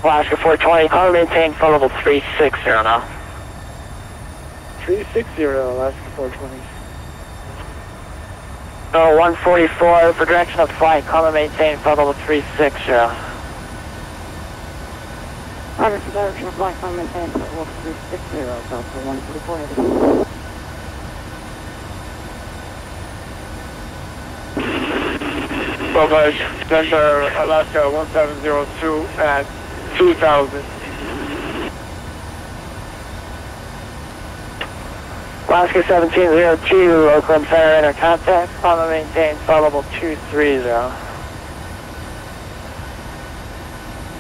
Alaska 420, call maintain flight level 360 now. 360, Alaska 420. Oh, 144 for direction of flight, call maintain flight level 360. Roger, for direction of flight, call maintain flight level 360, Delta 144 heavy. Well, guys, Denver, Alaska 1702 at 2000. Alaska 1702, Oakland Center inter contact, climate maintain flight level 230.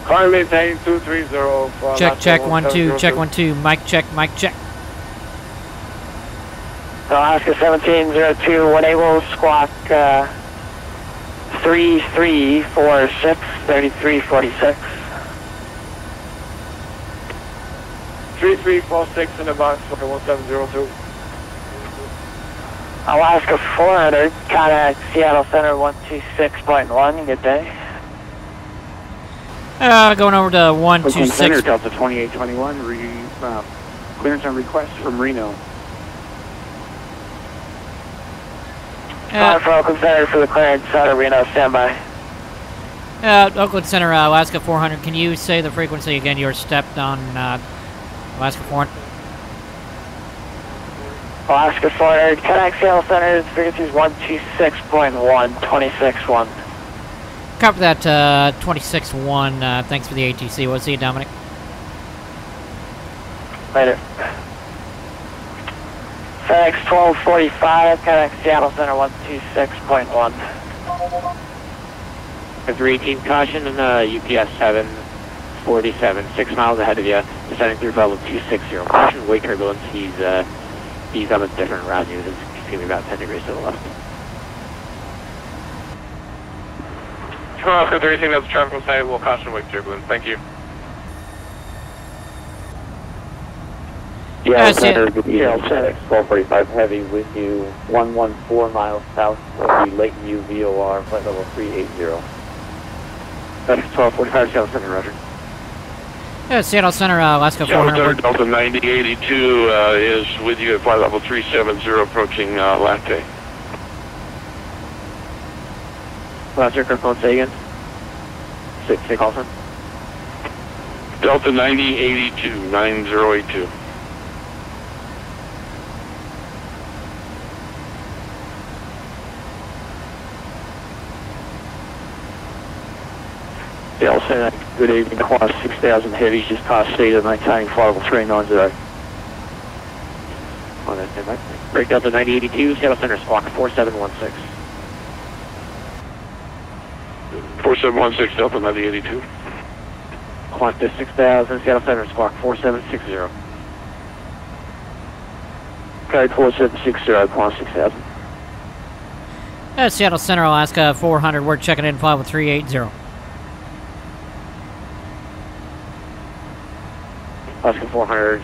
Climate maintain 230 for Check 1 2, check 1 2, mic check, mic check. Alaska 1702, when able, squawk 3346, 3346. 3346 in the box for 1702. Alaska 400, contact Seattle Center 126.1, good day. Going over to 126. Center, Delta 2821, clearance on request from Reno. Call for Oakland Center for the clearance out of Reno, standby. Oakland Center, Alaska 400, can you say the frequency again? You were stepped on Alaska 400. Alaska 400, contact Seattle Center, frequency is 126.1, 26.1. Copy that, 26.1, thanks for the ATC. We'll see you, Dominic. Later. FedEx 1245, contact Seattle Center 126.1. 318 caution and UPS 747, 6 miles ahead of you, descending through level 260. Caution, weight turbulence, he's on a different route, he's going to be about 10 degrees to the left. Alaska 318, that's traffic on site, we'll caution weight turbulence, thank you. Yeah, Center, good evening, FedEx 1245 heavy with you, 114 miles south of the Leighton U VOR, flight level 380. FedEx 1245, Seattle Center, roger. Seattle Center, Alaska 400. Delta 9082 is with you at flight level 370, approaching Latte. Last year, confirm, say again. Say call sign. Delta 9082, 9082. Yeah, I'll say that. Good evening, class 6000 heavies, just past Cedar, maintaining flight level 390. On that standby. Break Delta 9082, Seattle Center, squawk 4716. 4716, Delta 9082. Qantas 6000, Seattle Center, squawk 4760. Code 4760, Qantas 6000. Seattle Center, Alaska 400, we're checking in flight with 380. Alaska 400,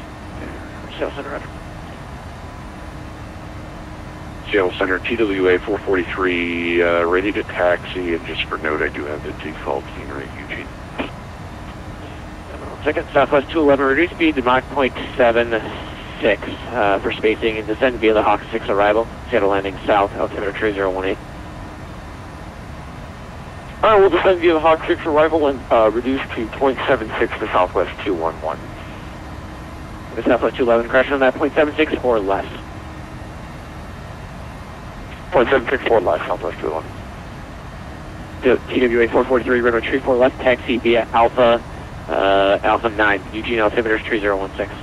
Seattle Center, roger. Seattle Center, TWA 443, ready to taxi, and just for note, I do have the default scenery, Eugene. Second, Southwest 211, reduce speed to Mach 0.76 for spacing, and descend via the Hawk 6 arrival, Seattle landing south, altimeter 3018. Alright, we'll descend via the Hawk 6 arrival and reduce to 0.76 to Southwest 211. The Southwest 211, crash on that 0.76 or less. 0.76 or less, Southwest 211. TWA 443, runway 34 left, taxi via Alpha 9, Eugene altimeter 3016.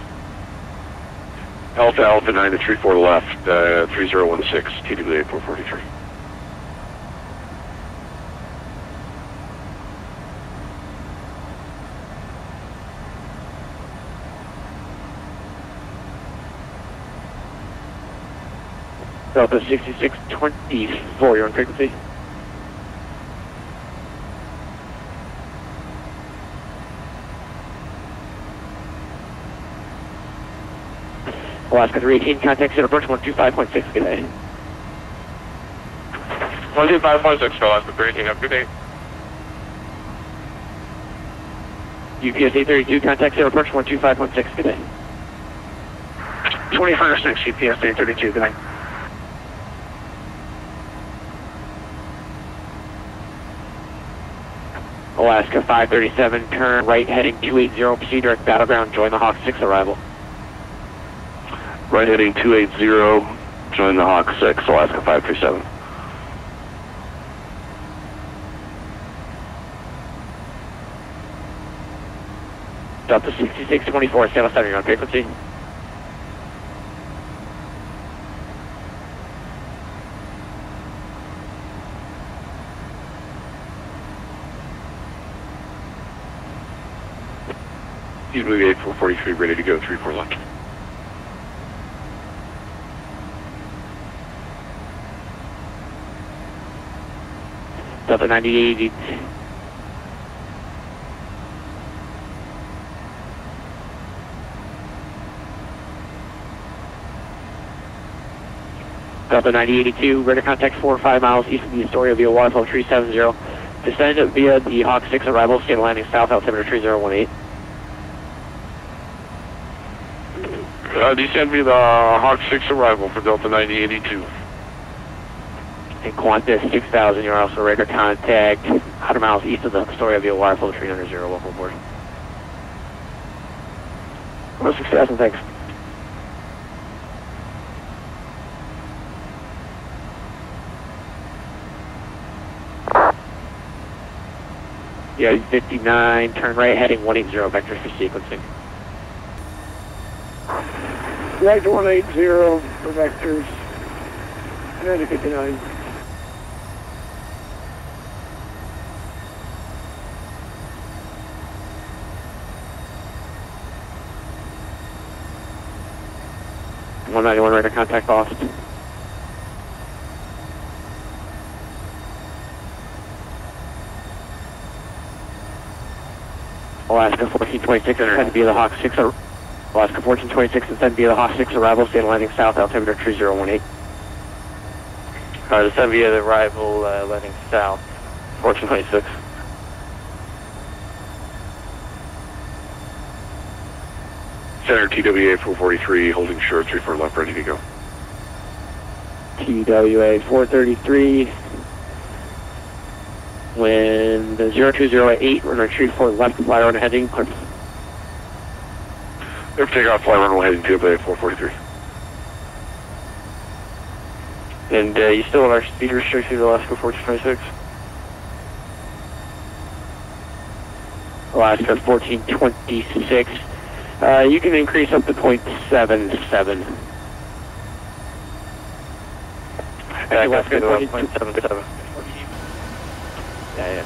Alpha 9 to 34 left, 3016, TWA 443. Delta 6624, you're on frequency. Alaska 318, contact center approach 125.6, good day. 125.6 for Alaska 318, have a good day. UPS 832, contact 0 approach 125.6, good day. 25-6, UPS 832, good night. Alaska 537, turn right heading 280, proceed direct battleground, join the Hawk 6 arrival. Right heading 280, join the Hawk 6, Alaska 537. Delta 6624, Seattle 7, you're on frequency. TWA 443, ready to go, 3-4 left. Delta 9080. Delta 9082, radar contact 4 or 5 miles east of the Astoria via waterfall 370. Descend via the Hawk 6 arrival, stable landing south, altimeter 3018. Descend via the Hawk 6 arrival for Delta 9082. And Qantas 6000, you're also radar contact 100 miles east of the Astoria via waterfall 300. Welcome aboard. 6000, thanks. Yeah, 59, turn right heading 180, vectors for sequencing. Right to 180 for vectors, 9059. .191 radar contact lost. Alaska 1426 and via the Hawk 6. Alaska 1426 and send via the Hawk 6 arrival, stay landing south, altimeter 3018. Descend via the arrival, landing south, 1426. Center TWA 443, holding short, 3-4 left, ready to go. TWA 433. Wind 0208, run retrieve for left, fly on heading, clear. Air takeoff, fly runway heading TWA 443. And you still on our speed restriction to Alaska 1426? Alaska 1426. You can increase up to .77. Alaska 0.77. Yeah.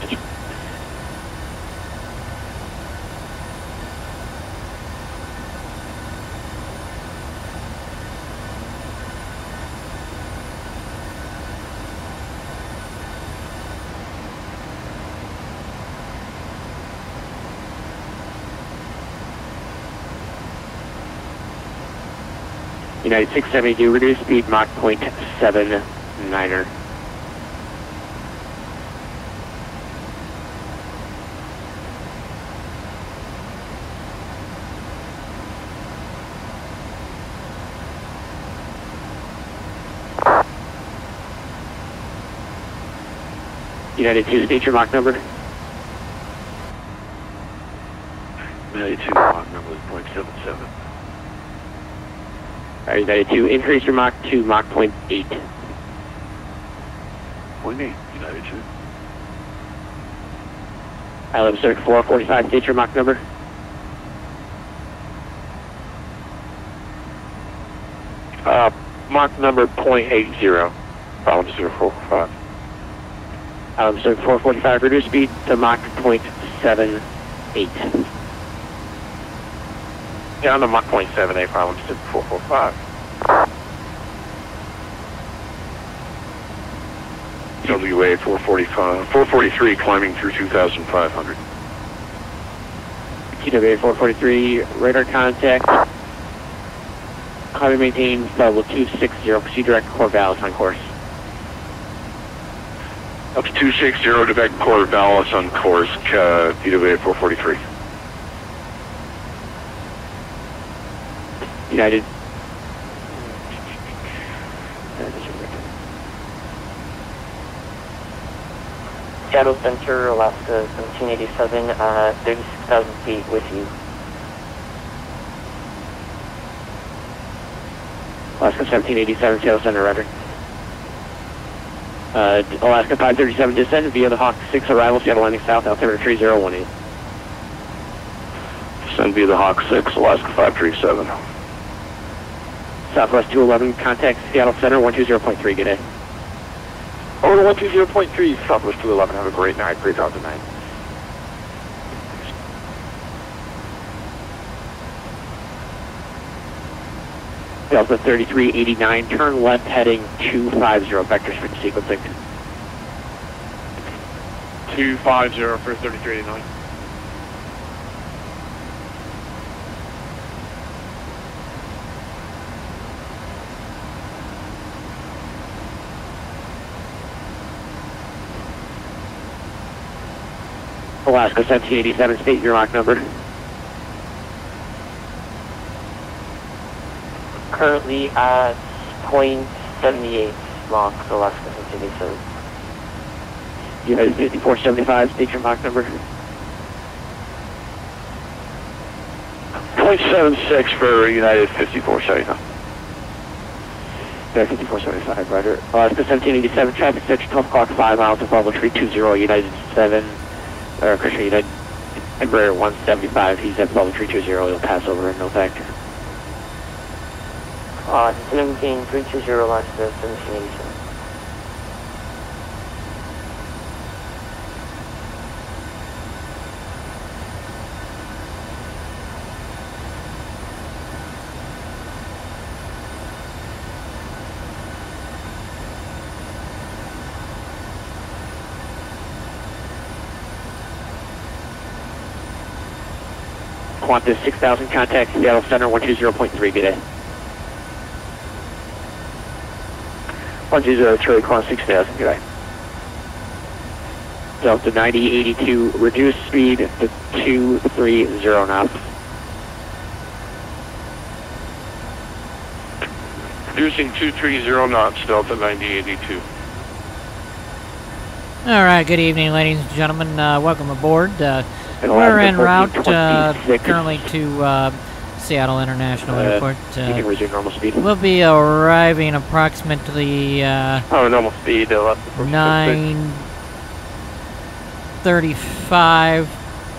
United 672, reduce speed Mach .79er. United 2, state your Mach number. United 2, Mach number is .77. Alright, United 2, increase your Mach to Mach .8. .8, United 2. ILM Circuit 445, state your Mach number. Mach number .80, problem 0445. ILM Circuit 445, reduce speed to Mach .78. Yeah, on the Mach .78, problem 0445. WA 443, climbing through 2,500. TWA 443, radar contact. Climb and maintain level 260, proceed direct Corvallis on course. Up to 260, direct Corvallis on course, TWA 443. United. Seattle Center, Alaska 1787, 36,000 feet with you. Alaska 1787, Seattle Center, roger. Alaska 537 descend via the Hawk 6 arrival, Seattle landing south, altimeter 3018. Descend via the Hawk 6, Alaska 537. Southwest 211, contact Seattle Center, 120.3, good day. Over to 120.3, Southwest 211, have a great night, great out tonight. Delta 3389, turn left heading 250, vector switch sequencing. 250 for 3389. Alaska 1787, state your Mach number. Currently at 0.78 Mach, Alaska 1787. United 5475, state your Mach number. 0.76 for United 5479. United 5475, roger. Alaska 1787, traffic search 12 o'clock, 5 miles of level 320, United 7, or Christian United, Embraer 175, he's at level 320, he'll pass over in no factor. 17-320, Alaska 1787. Qantas 6000, contact Seattle Center, 120.3, good day. 120, Charlie, Qantas 6000, good day. Delta 9082, reduce speed to 230 knots. Reducing 230 knots, Delta 9082. All right, good evening, ladies and gentlemen. Welcome aboard. We're en route currently to Seattle International Airport. You can resume normal speed. We'll be arriving approximately normal speed, 9:35,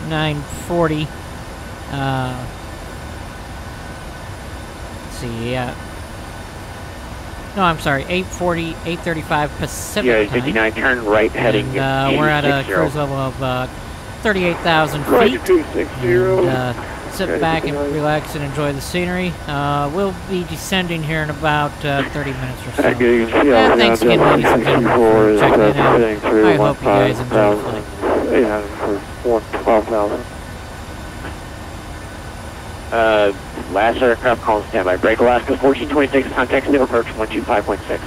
9:40. Let's see, no, I'm sorry, 8:40, 8:35 Pacific Yeah, time. 59, turn right heading. And, we're at a cruise level of 38,000 feet. And, sit back and relax and enjoy the scenery. We'll be descending here in about 30 minutes or so. Thanks again, ladies and gentlemen, for checking it out. I hope you guys enjoy the flight. 12,000. Last aircraft call standby. Break Alaska 1426, contact still approach 125.6.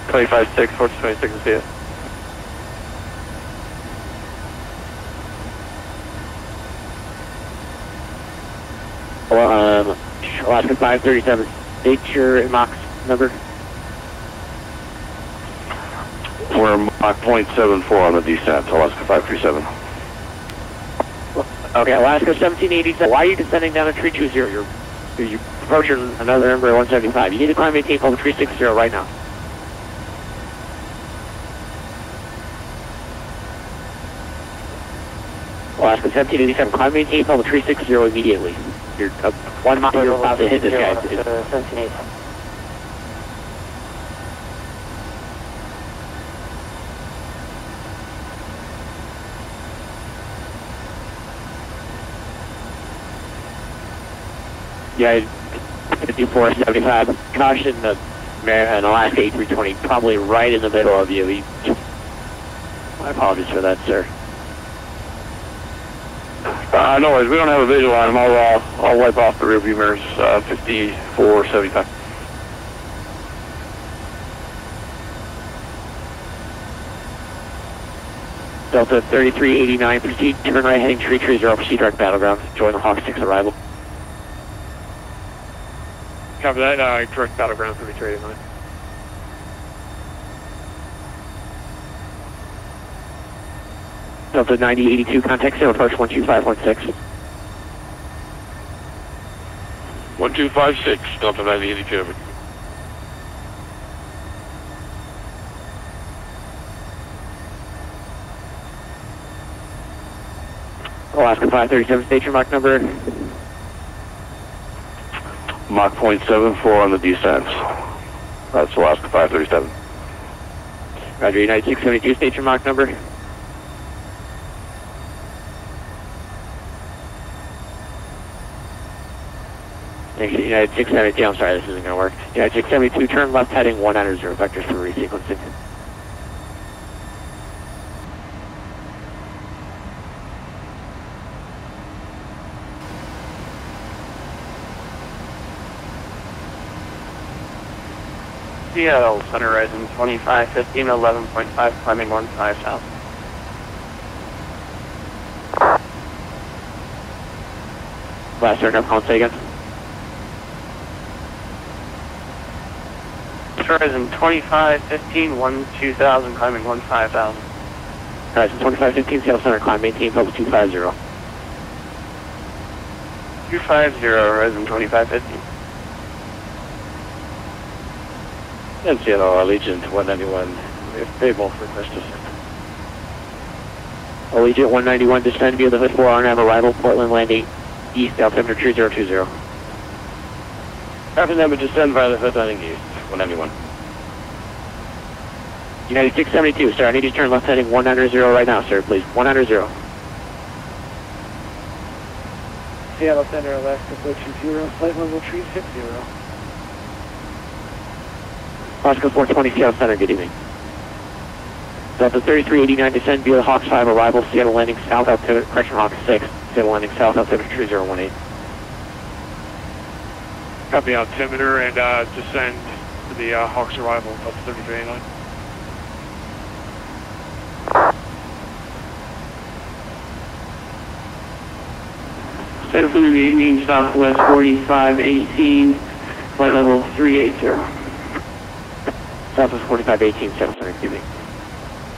25.6, 1426 is here. Well, Alaska 537, state your Mach number. We're Mach 0.74 on the descent, Alaska 537. Okay, Alaska 1787. Why are you descending down to 320? You're approaching another Embraer 175. You need to climb maintain level 360 right now. Alaska 1787, climb maintain level 360 immediately. You're 1 mile, you're about to hit this guy. 1787. Yeah, 5475. Caution the an Alaska 8320, probably right in the middle of you. My apologies for that, sir. No worries, we don't have a visual on him. I'll wipe off the rear view mirrors, 5475. Delta 3389, proceed, turn right heading 330, proceed direct battleground. Join the Hawk 6 arrival. Copy that, direct battleground for V389. Delta 9082, contact sail approach 12516. 1256, Delta 9082, over. Alaska 537, station mark number. Mach .74 on the descent. That's Alaska 537. Roger, United 672, station mark number. United 672, I'm sorry, this isn't going to work. United 672, turn left heading 190, vectors for resequencing. Seattle, Center Horizon 2515, 11.5, climbing 15 south. Last aircraft call, say again. Horizon 2515, 2000, climbing 15,000. Horizon 2515, Seattle Center, climb, maintain level 250. 250, Horizon 2515. And Seattle, Allegiant 191, if stable, request assist. Allegiant 191, descend via the hood 4 RNAV arrival, Portland landing east, altimeter 3020. Captain number, descend via the hood landing east, 191. United 672, sir, I need you to turn left heading 190 right now, sir, please. 190. Seattle Center, Alaska 420, flight level 360. Alaska 420, Seattle Center, good evening. Delta 3389, descend via the Hawks 5 arrival, Seattle landing south, altimeter, correction, Hawks 6, Seattle landing south, altimeter 3018. Copy altimeter and descend to the Hawks arrival, Delta 3389. State of Fluid evening, Southwest 4518, flight level 380. Southwest 4518, Seattle Center, good evening.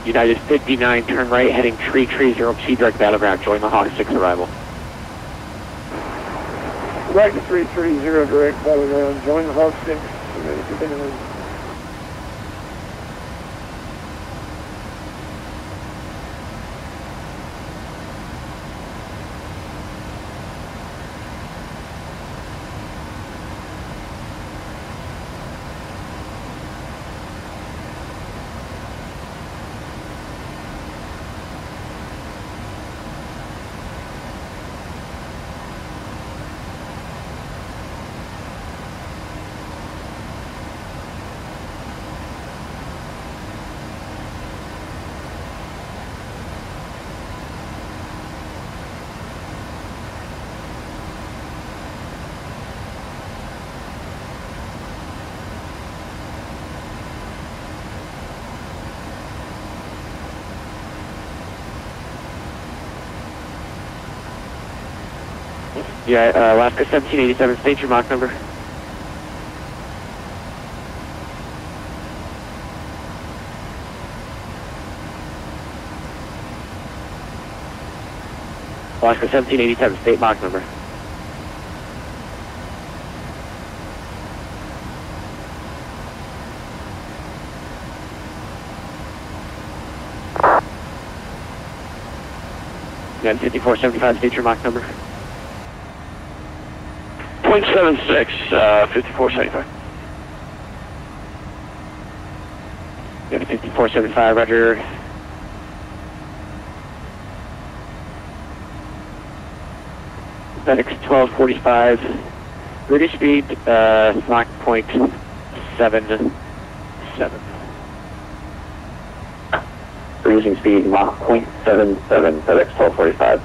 United 59, turn right, heading 330, direct battleground, join the Hawk 6 arrival. Right to 330, direct battleground, join the Hawk 6, continuing. Yeah, Alaska 1787, state your Mach number. Alaska 1787, state Mach number. Then 5475, state your Mach number. 0.76, 5475. Yeah, 5475, roger. FedEx 1245, British speed, Mach .77. Cruising speed, Mach .77, FedEx 1245.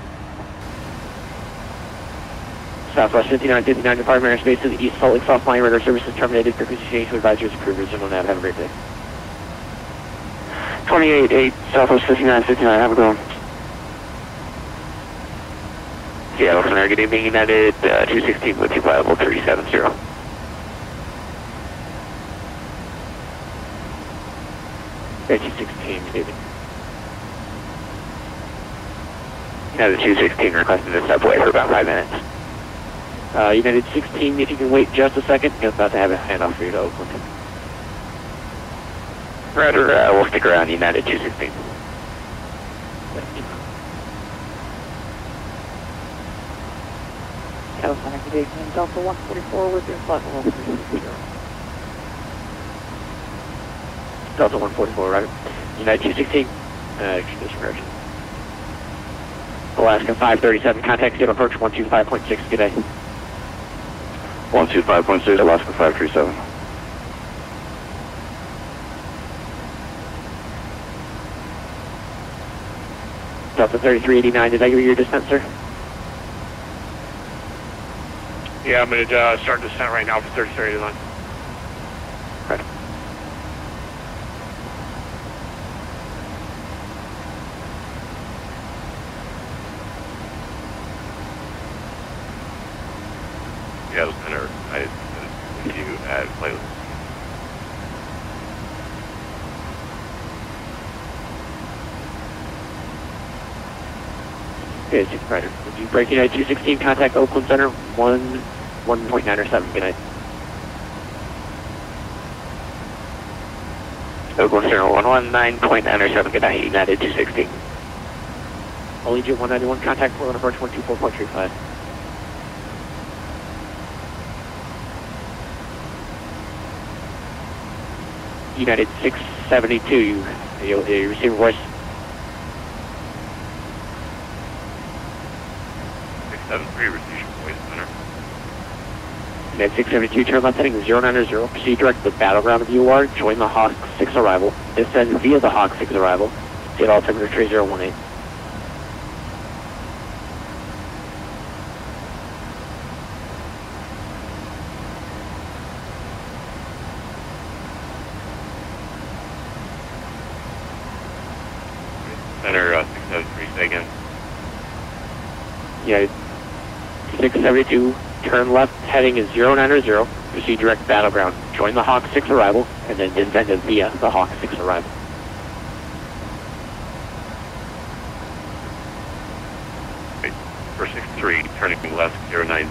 Southwest 5959, Department of Airspace to the East Salt Lake South Line, radar services terminated, frequency change to advisors approved, resume on that, have a great day. 28-8, Southwest 5959, have a good one. Seattle Center, good evening, United 216 with you, viable 370. United 216, David. United 216 requesting the subway for about 5 minutes. United 16, if you can wait just a second, I'm about to have a handoff for you to Oakland. Roger, we'll stick around United 216. Seattle Center, good evening. Delta 144 with your flight level 360. Delta 144, right? United 216, disregard. Alaska 537, contact Seattle approach 125.6, good day. 125.6, Alaska 537. Delta 3389, did I give you your descent, sir? Yeah, I'm going to start descent right now for 3389. Right. Seattle Center, I with you at flight level. Okay, Supervisor. Would you break United 216, contact Oakland Center 1.907, good night. Oakland Center 119.907, good night, United 216. Allegiant 191, contact Portland approach 124.35. United 672, you receive a voice. 673, receive voice center. United 672, turn left heading 090, proceed direct to the battleground of UR, join the Hawk 6 arrival, descend via the Hawk 6 arrival, Seattle altimeter 3018. Center 673, say again. United 672, turn left heading is 090, proceed direct battleground, join the Hawk 6 arrival, and then descend via the Hawk 6 arrival. For 63, turning left 090,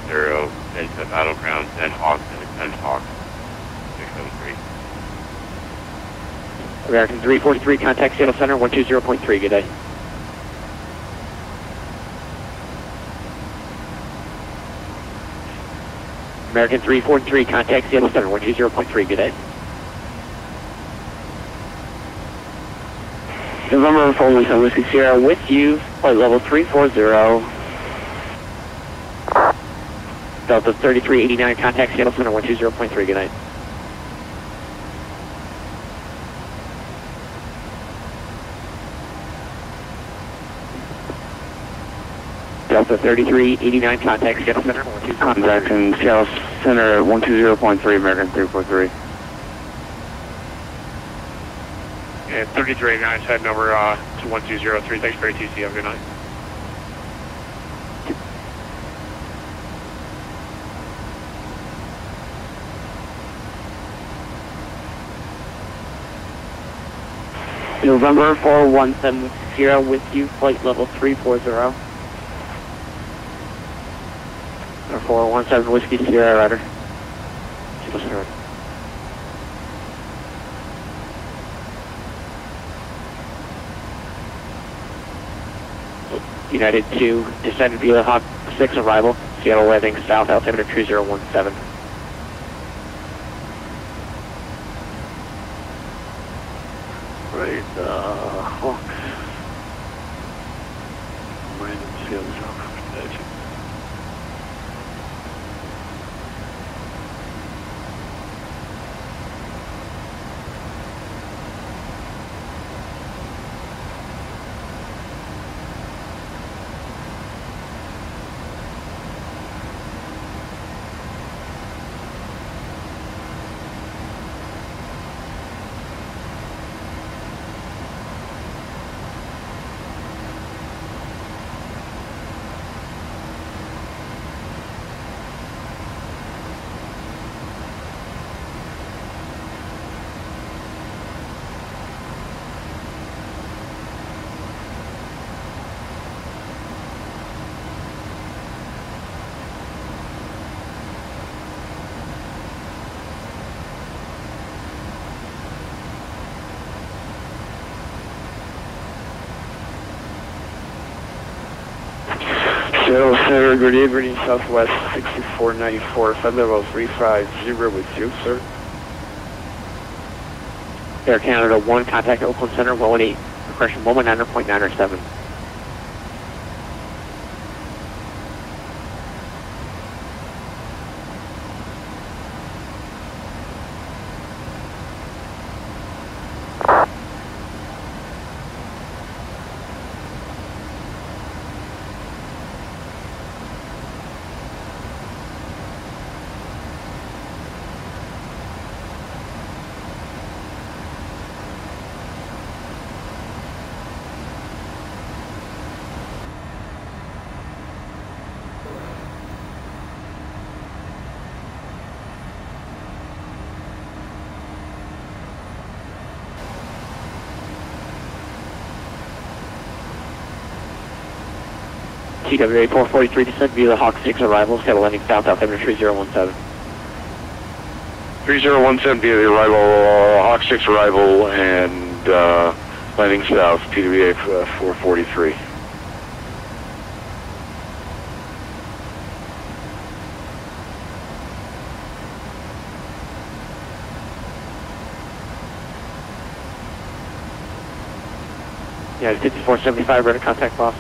then to battleground, then Hawk, then Hawk. 673. American 343, contact Seattle Center 120.3, good day. American 343, contact Seattle Center 120.3, good day. November 4 Lisa Whiskey Sierra with you, flight level 340. Delta 3389, contact Seattle Center 120.3, good night. Delta 3389, contact Seattle Center 120.3. Contacting Seattle Center at 120.3, American 343. And 3389, head number to 1203. Thanks for ATC. Have a good night. November 4170 with you, flight level 340. Or 417 Whiskey Sierra, Rider. United 2, descend via Hawk 6 arrival, Seattle landing south, altimeter 3017. Right, Hawks. Random Seattle South. Seattle Center, good evening, Southwest 6494, flight level 350 with you, sir. Air Canada 1, contact Oakland Center, 118, correction, 119.907. TWA 443 descent via the Hawk 6 arrival, Seattle landing south, altimeter 3017. 3017 via the arrival, Hawk 6 arrival, and landing south, TWA 443. Yeah, 5475, radar contact lost.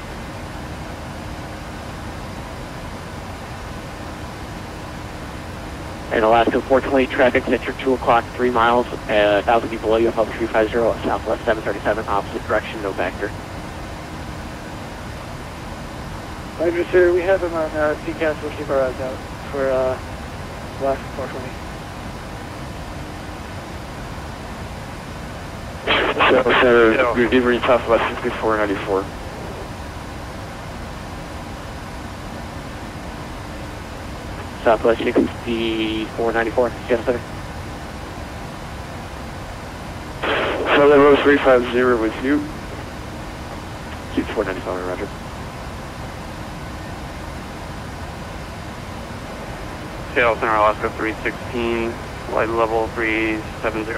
And Alaska 420, traffic center 2 o'clock, 3 miles, 1,000 feet below you, Apollo 350 at Southwest 737, opposite direction, no factor. Roger, sir, we have him on CCAS, we'll keep our eyes out for Alaska 420. Seattle Center, good evening, Southwest 6494. Southwest 6494, Seattle Center. Flight level 350 with you. 6495, roger. Seattle Center, Alaska 316, flight level 370.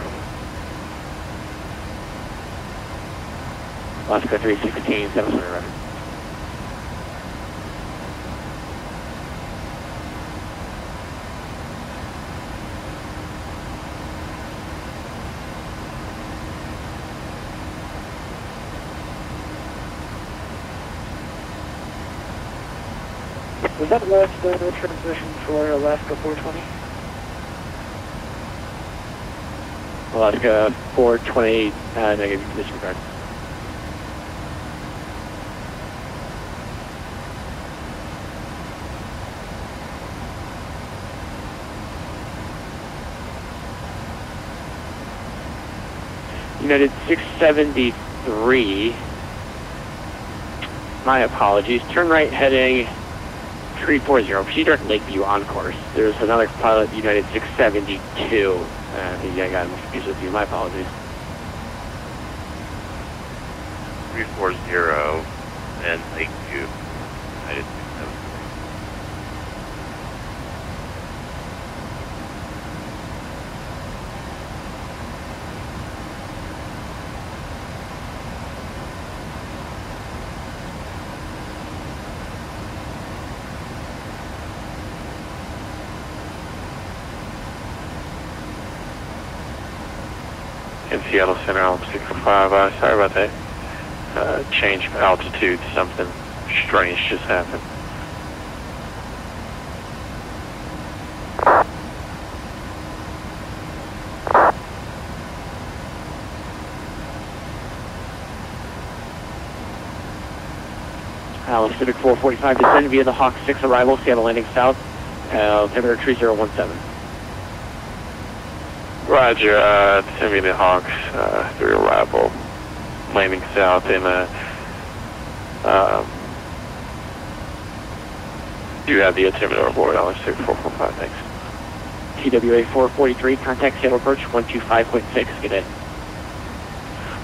Alaska 316, 700, roger. Was that last transmission for Alaska 420? Alaska 420, negative, disregard. United 673, my apologies, turn right heading 340, proceed direct Lakeview on course. There's another pilot, United 672, I got confused with you, my apologies. 340, and Lakeview, United 673. In Seattle Center, Alpha 605, sorry about that. Change of altitude, something strange just happened. Pacific 445, descend via the Hawk 6 arrival, Seattle landing south, altimeter 3017. Roger, send me the Hawks, 3 arrival, landing south in do you have the altimeter aboard, LS6445, thanks. TWA 443, contact Seattle approach 125.6, good day.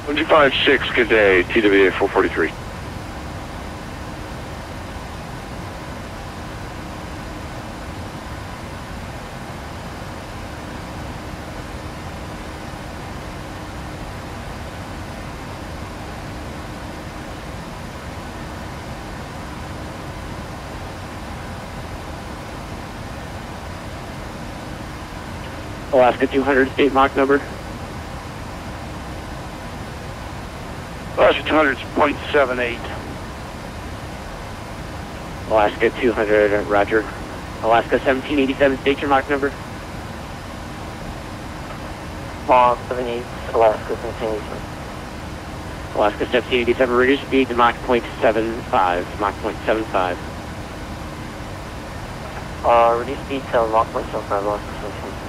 125.6, good day, TWA 443. Alaska 200, state Mach number. Alaska 200's .78. Alaska 200, roger. Alaska 1787, state your Mach number. Mach 78, Alaska 1787. Alaska 1787, reduce speed to Mach .75, Mach .75. Reduce speed to Mach .75, Alaska 1787.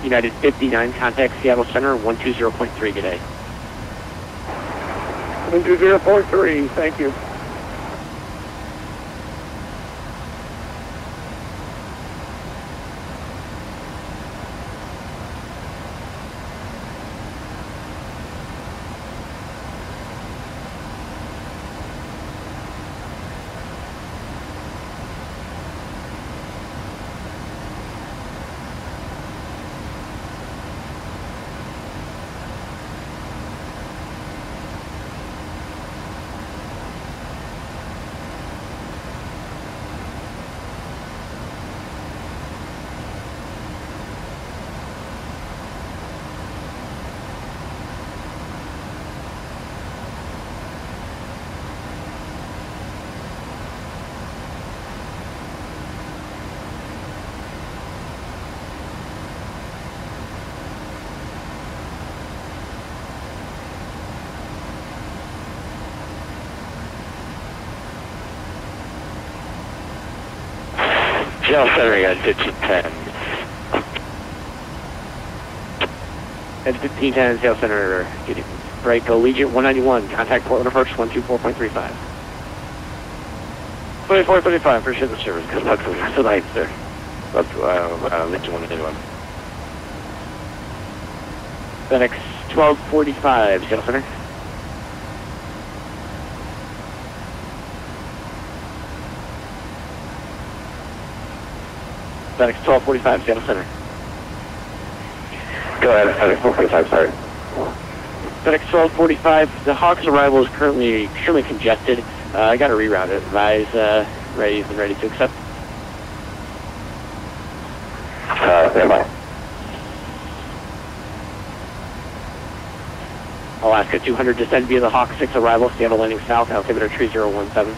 United 59, contact Seattle Center, 120.3, good day. 120.3, thank you. Seattle Center, you got 1510. At 1510, Seattle Center, break Allegiant 191, contact Portland approach 124.35. 24.35, appreciate the service. Good luck for the rest of the night, sir. That's Allegiant 191. FedEx 1245, Seattle Center. FedEx 1245, Seattle Center. Go ahead, FedEx 1245, sorry. FedEx 1245, the Hawk's arrival is currently extremely congested. I got to reroute it. Advise, ready to accept. Stand by. Alaska 200, descend via the Hawk 6 arrival, Seattle landing south, altimeter 3017.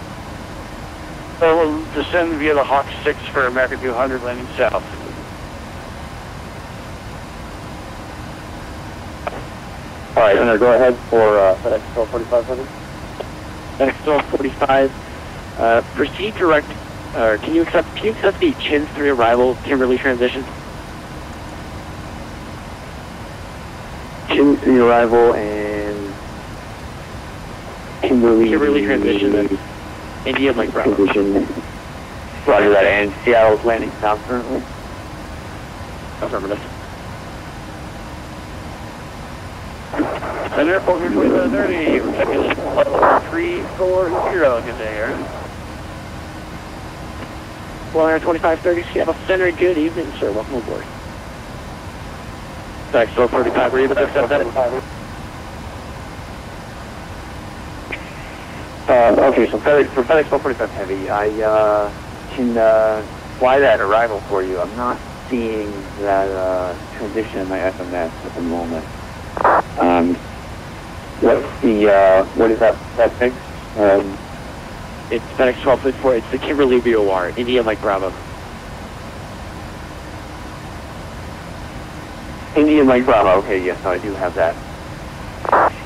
So we'll descend via the Hawk 6 for American 200, landing south. All right, Senator, go ahead for FedEx 1245, Senator. FedEx 1245, proceed direct, can you accept the Chins 3 arrival, Kimberly transition? Chins 3 arrival and Kimberly transition. India, Mike Bravo. Condition. Roger that, and Seattle's landing south currently. Affirmative. Center, Portland 2730, reception 340, good day, Aaron. 2530, Seattle Center, good evening, sir, welcome aboard. FedEx 1245, were you able to accept that? Okay, so for FedEx 1245 Heavy, I can fly that arrival for you. I'm not seeing that transition in my FMS at the moment. What is that thing? It's FedEx 1254, it's the Kimberly VOR, India Mike Bravo. India Mike Bravo, okay, yes, I do have that.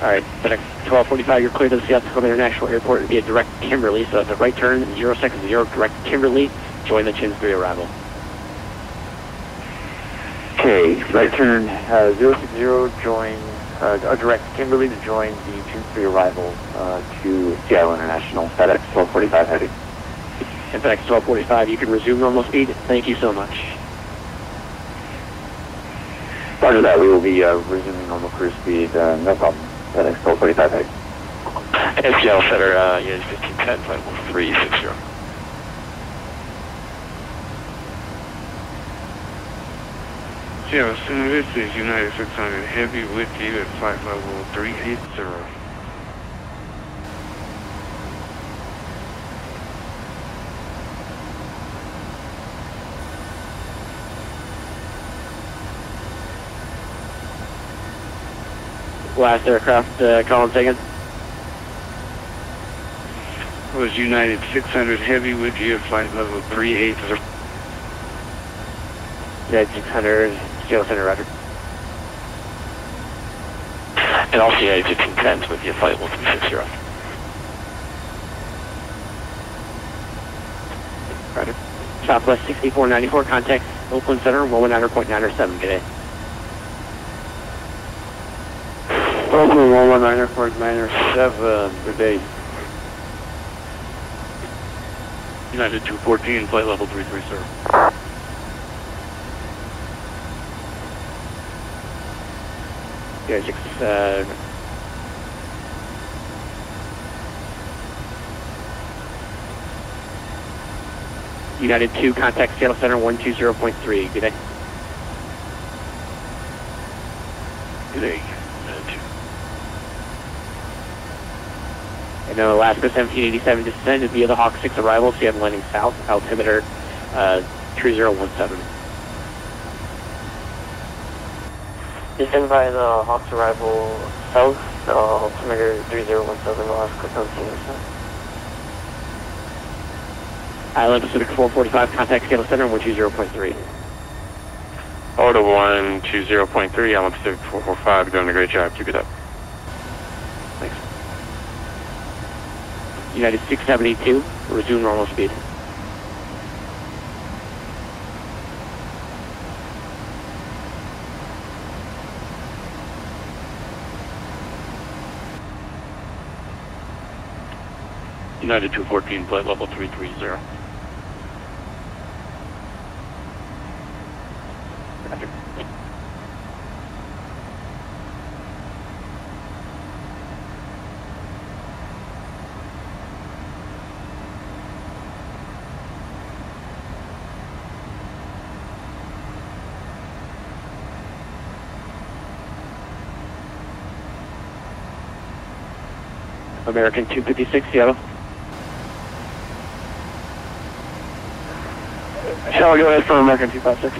Alright, FedEx 1245, you're clear to the Seattle International Airport to be a direct Kimberly, so it's a right turn, 060, direct Kimberly, join the Chins 3 arrival. Okay, right turn 060, join, a direct Kimberly to join the Chins 3 arrival to Seattle International, FedEx 1245 Heavy. And FedEx 1245, you can resume normal speed, thank you so much. Roger that, we will be resuming normal cruise speed, no problem. FedEx 1245 Heavy. And Seattle Center, Unit 1510, flight 1360. Seattle Center, this is United 600 Heavy with you at flight level 380. Last aircraft, Colin Sagan. Was United 600 Heavy with you at flight level 380. United 600, Seattle Center, roger. And also United 1510 with you, flight level 360. Roger. Southwest 6494, contact Oakland Center, 119.907, good day. Oakland 119.907, good day. United 214, flight level 330. Yeah, 6, United 2, contact Seattle Center 120.3, good day. Good day, United 2. And then Alaska 1787 descended via the Hawk 6 arrival, Seattle landing south, altimeter 3017. Descend by the Hawks arrival south, altimeter 3017, Alaska 1787. Island Pacific 445, contact Seattle Center 120.3. Order 120.3, Island Pacific 445, doing a great job. Keep it up. Thanks. United 672, resume normal speed. United 214, flight level 330. Roger. American 256, Seattle. Shall go ahead for American 256.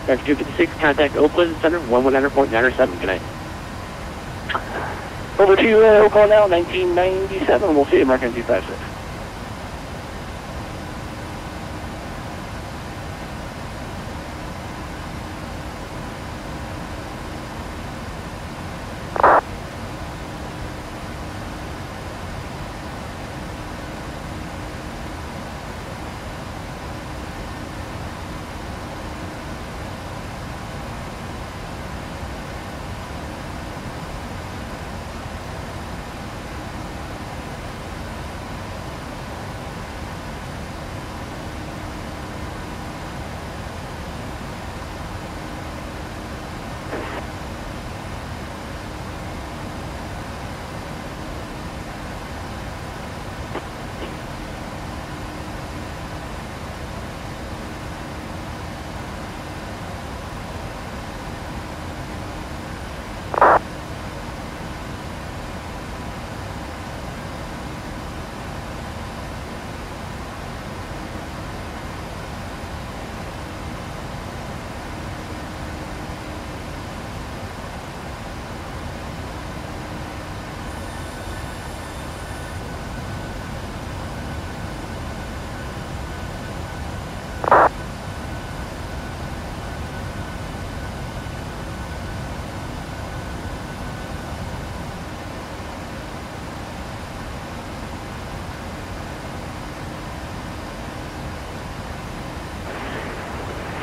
American 256, contact Oakland Center 119.907, good night. Over to Oakland now, 1997. We'll see American 256.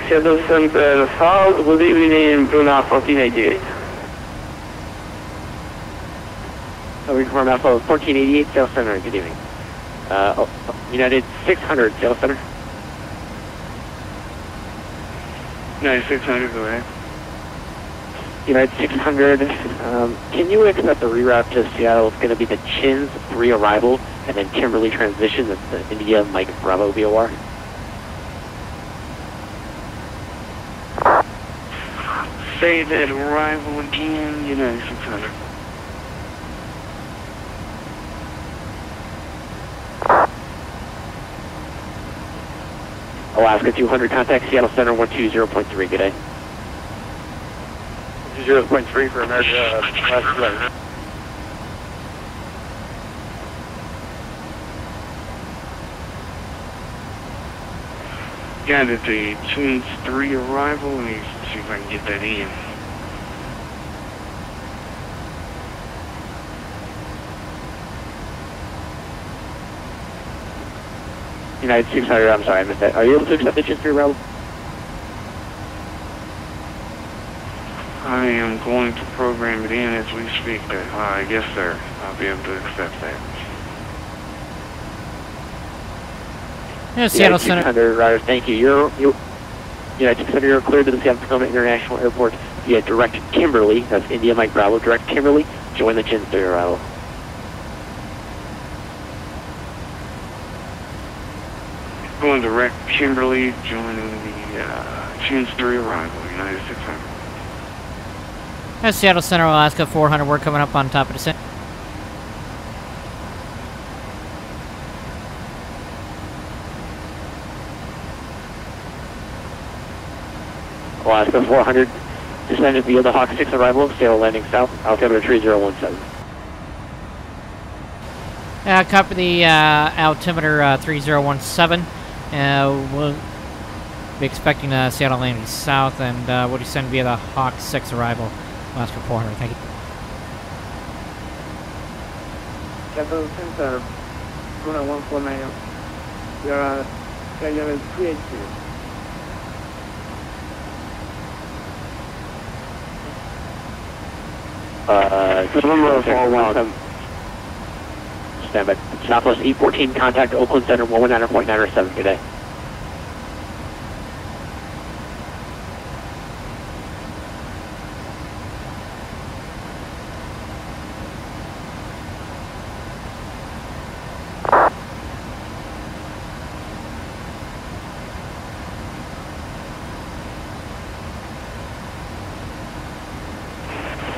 Seattle Center South, good evening, Bruna 1488. We confirm Alpha 1488, Seattle Center, good evening. United 600, Seattle Center. United 600, go ahead. United 600, can you expect the reroute to Seattle is going to be the Chins 3 arrival and then Kimberly transition, that's the India Mike Bravo VOR? Say that arrival again, United 600. Alaska 200, contact Seattle Center 120.3, good day. 0.3 for America, last 11. Got it, the Tunes 3 arrival. Let me see if I can get that in. United 600, I'm sorry, I missed that. Are you able to accept the Tunes 3 arrival? I am going to program it in as we speak. Yes, sir. I'll be able to accept that. Yeah, Seattle Center. 600, Ryder, thank you. United 600, you're cleared to the Seattle Tacoma International Airport via direct Kimberly. That's India Mike Bravo. Direct Kimberly. Join the Tunes 3 arrival. Going direct Kimberly, joining the Tunes 3 arrival, United 600. That's Seattle Center, Alaska 400. We're coming up on top of the center. Alaska 400, descended via the Hawk 6 arrival, Seattle landing south, altimeter 3017. Copy the altimeter 3017. We'll be expecting Seattle landing south, and we'll descend via the Hawk 6 arrival, Alaska 400. Thank you. Seattle Center, 149. You're scheduled 382. November 417. Stand by. Southwest 814, contact Oakland Center 119.907. Good day.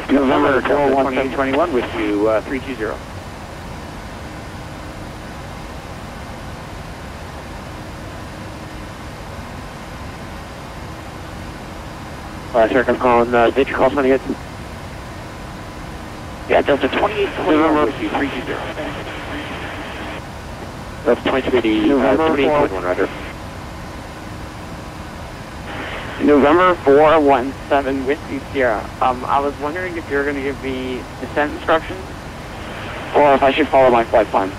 November 41721 with you, 320. Sir, I'm calling, did you call somebody yet? Yeah, Delta 2821 with you, 320. Delta 2821, Roger. November 417 Whiskey Sierra. I was wondering if you're going to give me descent instructions, or if I should follow my flight plan.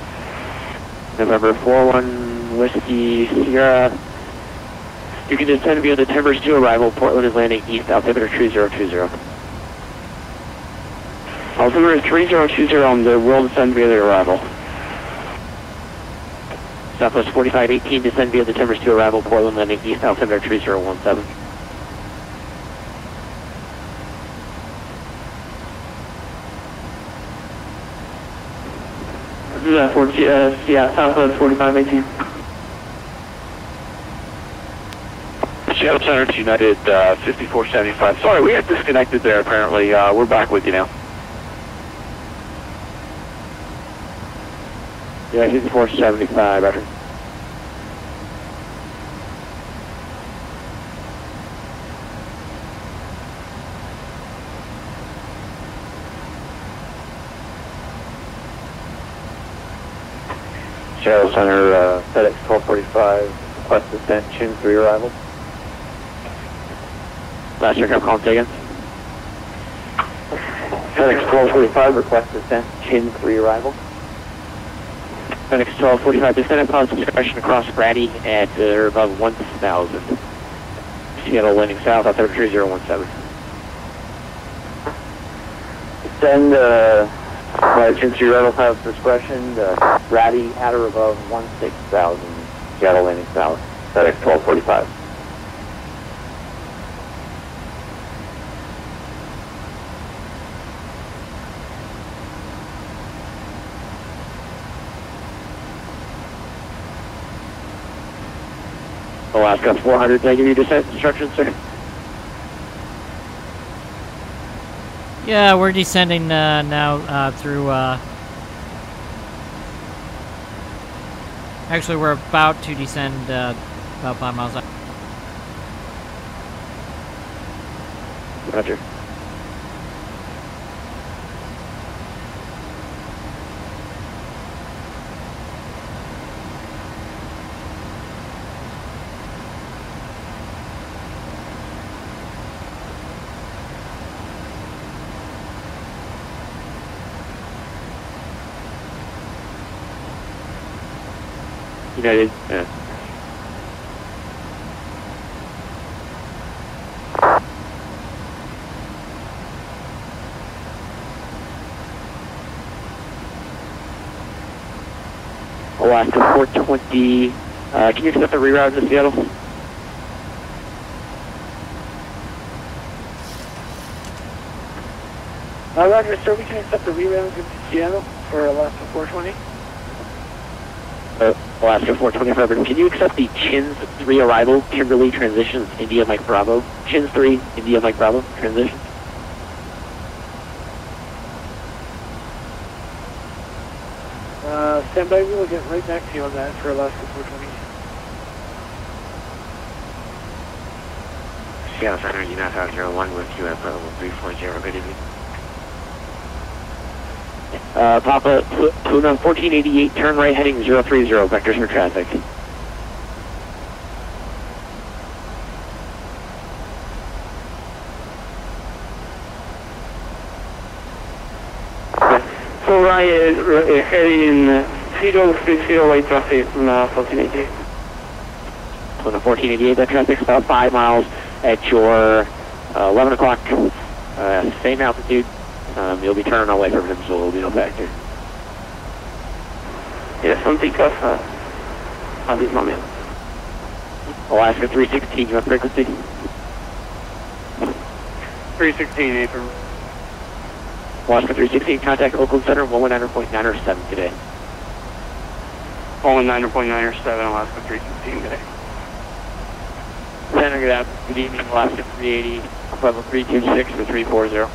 November 41 Whiskey Sierra. You can descend via the Timbers 2 arrival. Portland is landing east, altimeter 3020. Altimeter 3020, and will descend via the arrival. Southwest 4518, descend via the Timbers 2 arrival. Portland landing east, altimeter 3017. Yeah, Southwest 4518. Seattle Center to United 5475. Sorry, we got disconnected there apparently. We're back with you now. Yeah, 5475, Roger. Seattle Center, FedEx 1245, request descent, Chin 3 arrival. Last year, I'm calling again. FedEx 1245, request descent, Chin 3 arrival. FedEx 1245, descend upon discretion across Grady at or above 1,000. Seattle landing south, altimeter 3017. Descend, Chin 3 arrival have discretion, Grady at or above 16,000. Seattle landing south, FedEx 1245. Alaska 400, did I give you descent instructions, sir? Yeah, we're descending now through... Actually, we're about to descend about 5 miles out. Roger. United, Alaska 420, can you accept the reroute to Seattle? Roger, sir, we can accept the reroute to Seattle for Alaska 420. Alaska 425, can you accept the Chins 3 arrival, Kimberly transitions, India Mike Bravo? Chins 3, India Mike Bravo, transitions. Stand by, we will get right back to you on that for Alaska 420. Seattle Center, United 501 with you at level 340, good evening. Papa, Puna 1488, turn right heading 030, vectors for traffic. So right, heading 030 right traffic from 1488. Puna 1488, that traffic's about 5 miles at your 11 o'clock, same altitude. You'll be turning away from him, so there'll be no factor. Yes, something off at this moment. Alaska 316, you have frequency? 316, April. Alaska 316, contact Oakland Center, 119.907 today. 119.907, Alaska 316 today. Center, good evening, Alaska 380, level 326 for 340.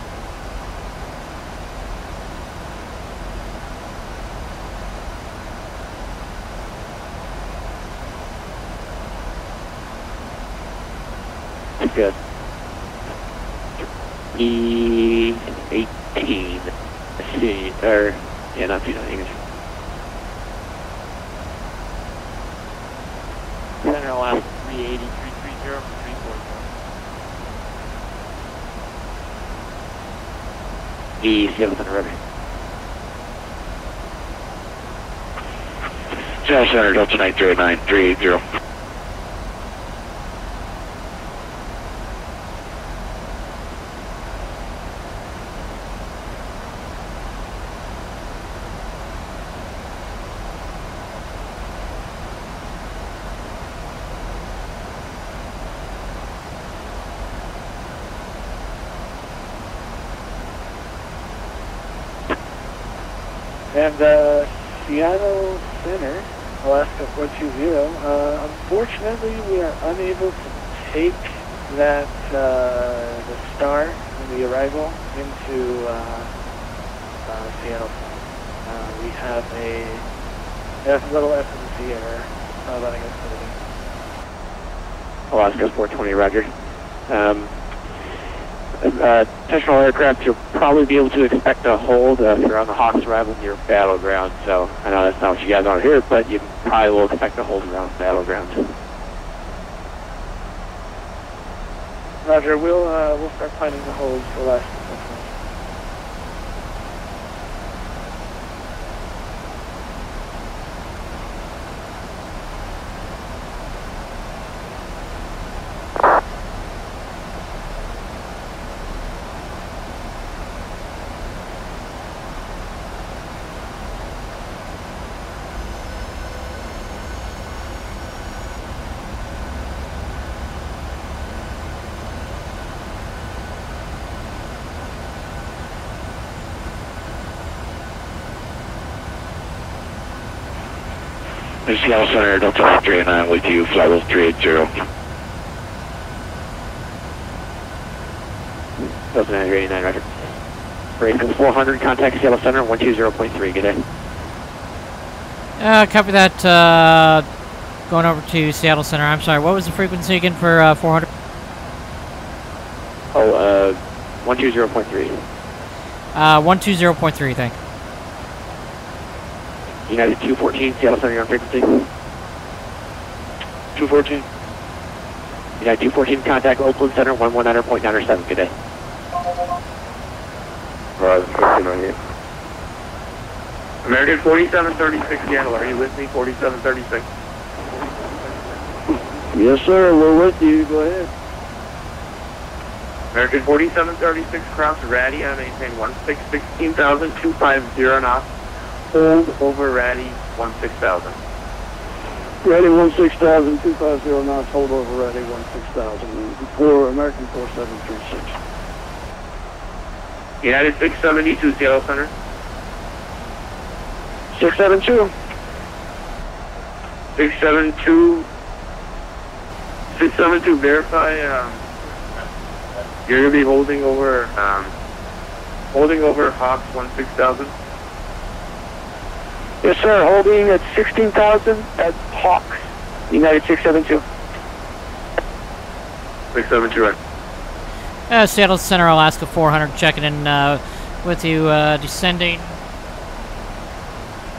Good. E18. Let's see. Or, yeah, not too English. Center Alaska 380, 330, 340. E7 Center River. Seattle Center, Delta 909, 380. And Seattle Center, Alaska 420, unfortunately we are unable to take that, the star and the arrival into Seattle Center. We have a little FMC error letting us know. Alaska 420, roger. Intentional aircraft, you'll probably be able to expect a hold if you're on the Hawks arrival near Battleground. So I know that's not what you guys want to hear, but you probably will expect a hold around Battleground. Roger, we'll start planning the holds for Alaska 420. Seattle Center, Delta 389 with you, flight level 380. Delta 989, roger. Breaking 400, contact Seattle Center, 120.3, good day. Copy that, going over to Seattle Center. I'm sorry, what was the frequency again for 400? Oh, 120.3. 120.3, thank you. United 214, Seattle Center, you're on frequency. 214. United 214, contact Oakland Center, 119.907, good day. American 4736 Seattle, are you with me? 4736. Yes, sir. We're with you. Go ahead. American 4736 cross Ratty, I maintain 16,250 knots. Hold over Ratty 16,000. Ready 16,000, 250 knots, hold over ready 16,000 for American 4736. United 672 Seattle Center. 672. 672 verify, you're going to be holding over Hawks 16,000. Yes, sir. Holding at 16,000 at Hawks, United 672. 672, right. Seattle Center, Alaska 400, checking in with you, descending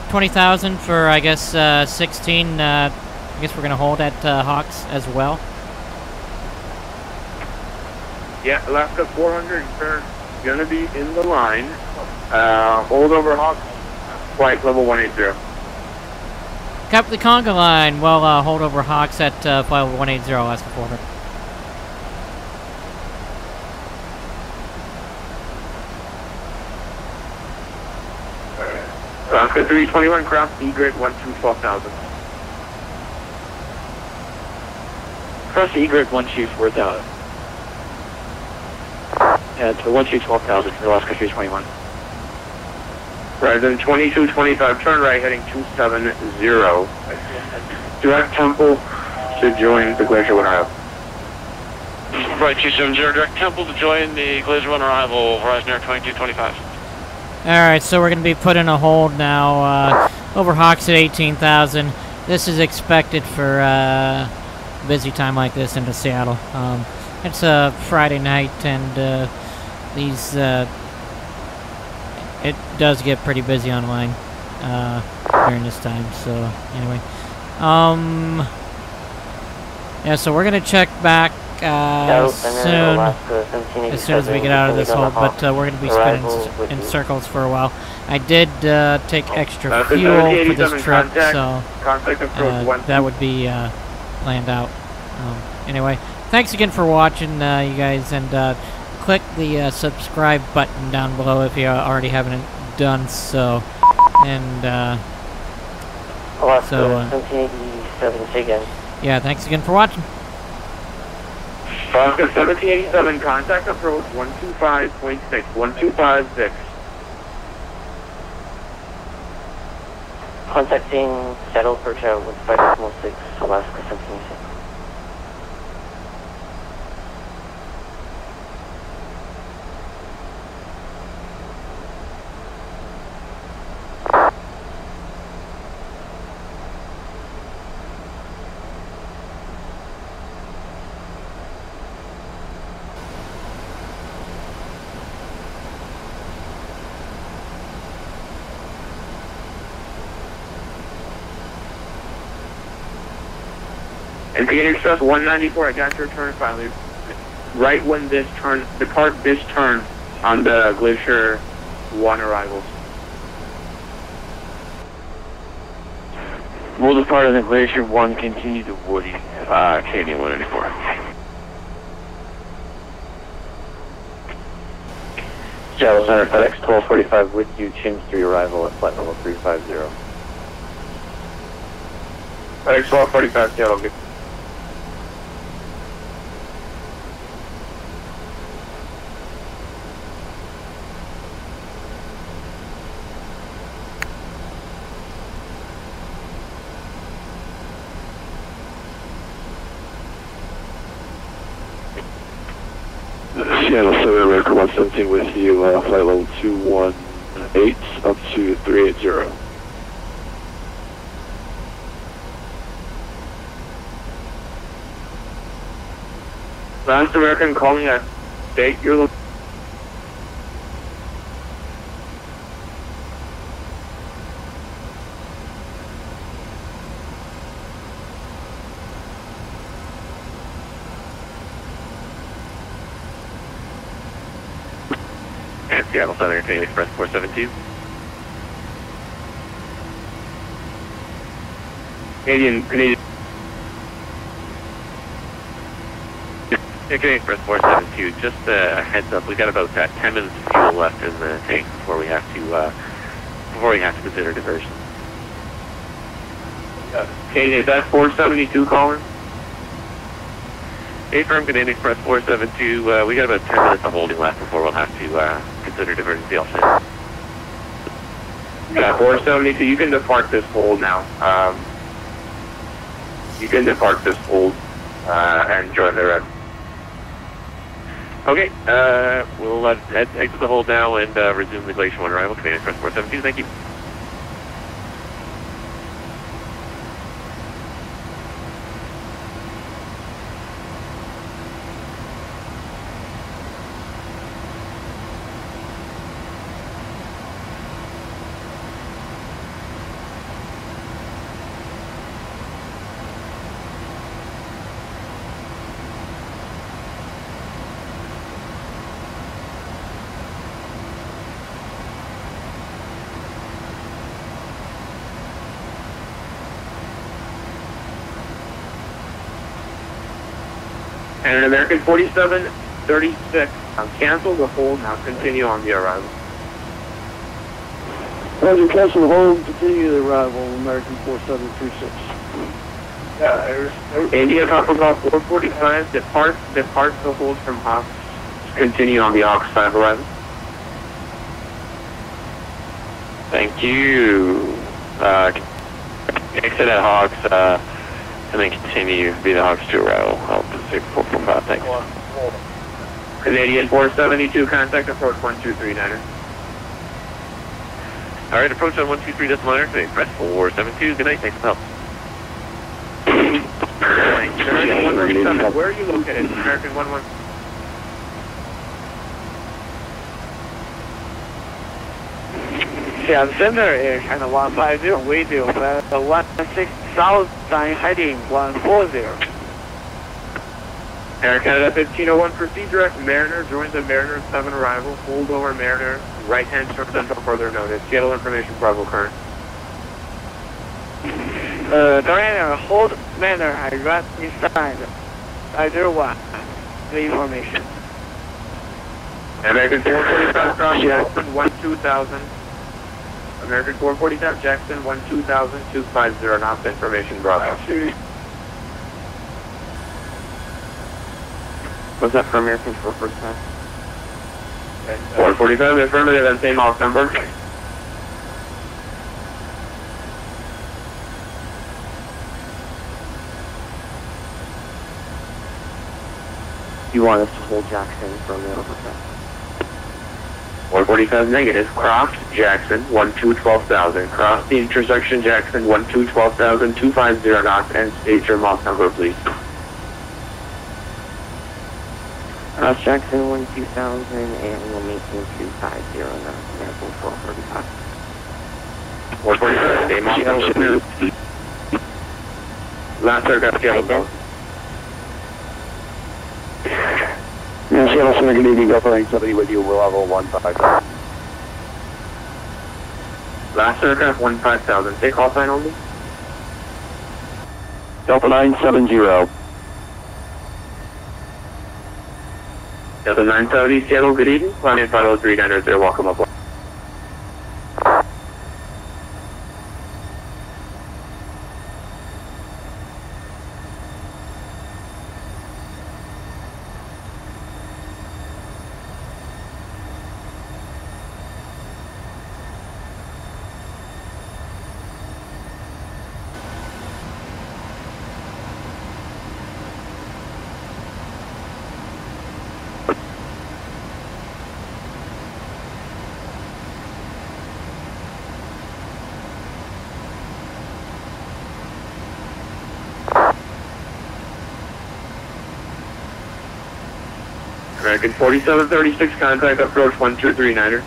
20,000 for, I guess, 16. I guess we're going to hold at Hawks as well. Yeah, Alaska 400, you're going to be in the line. Hold over Hawks, flight level 180. Copy the conga line. Well, hold over Hawks at flight level 180, Alaska 400. Alaska 321, cross E-grid 12,000. Cross E-grid 4,000. And to 12,000 for Alaska 321. Right, then 2225, turn right, heading 270. Direct Temple to join the Glacier 1 arrival. Right, 270, direct Temple to join the Glacier 1 arrival, Horizon Air 2225. Alright, so we're going to be put in a hold now over Hawks at 18,000. This is expected for a busy time like this into Seattle. It's a Friday night, and it does get pretty busy online during this time. So anyway, yeah. So we're gonna check back soon, as soon as we get out of this hold. But we're gonna be spinning in circles for a while. I did take extra fuel for this trip, so that would be planned out. Anyway, thanks again for watching, you guys, and click the subscribe button down below if you already haven't done so. And yeah, thanks again for watching. Alaska 1787, contact approach 125.6, 1256. Contacting Seattle for travel with 5.6, Alaska 1786. And Gator Express 194, I got your turn finally. Right when this turn, depart this turn on the Glacier 1 arrivals. We'll depart on the Glacier 1, continue to Woody, Canadian 194. Seattle Center, FedEx 1245 with you, Chins 3 arrival at flight level 350. FedEx 1245, Seattle, good. Seattle 7 America 117 with you, flight level 218 up to 380. Last American calling at state your location. And Seattle Southern Canadian Express 417. Canadian Canadian Express 472, just a heads up, we got about 10 minutes of fuel left in the tank before we have to consider diversion. Canadian, is that 472 calling? Hey, firm Canadian Express 472, we got about 10 minutes of holding left before we'll have to consider diversion to the alternate. Yeah, 472, you can depart this hold now. You can depart this hold and join the red. Okay, we'll exit the hold now and resume the Glacier 1 arrival, Canadian Express 472, thank you. And an American 4736, cancel the hold, now continue on the arrival. Roger, cancel the hold, continue the arrival, American 4736. India Papa Golf 445, depart the hold from Hawks, continue on the Hawks 5 arrival. Thank you. Exit at Hawks, and then continue via the Hawks 2 arrival. Pacific 445, thanks. Canadian 472, contact approach 1239er. Alright, approach on 123.9, Canadian Express 472, good night, thanks for help. American 117, where are you located? American 11. Yeah, the center is kind of 150, we do, but the 16 south side heading 140. Air Canada 1501, proceed direct Mariner, join the Mariner 7 arrival, hold over Mariner, right hand turn until further notice. Seattle information, Bravo current. Mariner, hold Mariner, I got inside. I do what? The information. American 445 cross Jackson 12000. American 445 Jackson 12000 250 knots information, Bravo. What's that for American 445? 445, affirmative, and same off number. You want us to hold Jackson from the overpass? 445 negative, cross Jackson 12,000. Cross the intersection Jackson 12,000 250 knots, and state your Mach number, please. Cross Jackson 12,000 and we'll maintain 250 now. American 445. 445, stay Mach number. Last aircraft, Seattle. Yeah, Seattle Center, good evening, Delta 970 with you, we'll level 155. Last aircraft 15,000, take call sign only. Delta 970. Delta 970, Seattle, good evening. Planning 50390, welcome up. American 4736, contact approach 1239er.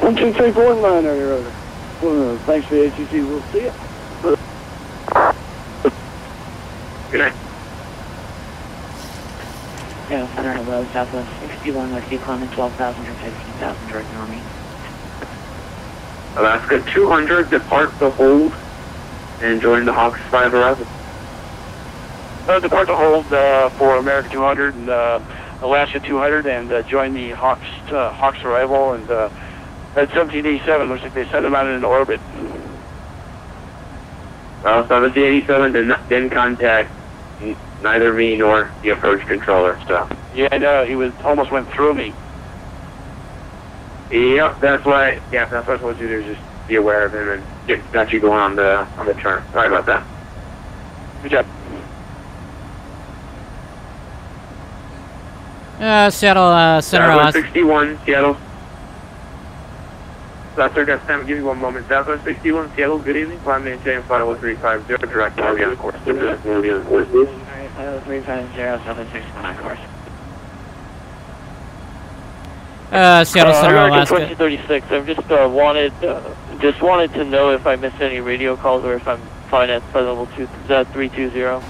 12349er. Thanks for the ATC, we'll see you. Good night. Yeah, Center Road, Southwest 61, West Clement, 12,000 or 15,000, direct Army. Alaska 200, depart the hold and join the Hawks 5 arrival. Depart to hold for America 200 and Alaska 200 and join the Hawks arrival and at 1787 looks like they sent them out in orbit. 1787 didn't contact neither me nor the approach controller, so. Yeah, I know, he almost went through me. Yep, that's why I told you to just be aware of him and got you going on the turn. Sorry about that. Good job. Seattle Center. Southwest 61, Seattle. Sir, got time. Give me one moment. Southwest 61, Seattle. Good evening. Climb maintain final 350. Direct on the course. Alright, 350, 761 course. Seattle Center, American Alaska. 2036. I've just wanted to know if I missed any radio calls or if I'm fine at flight level 320.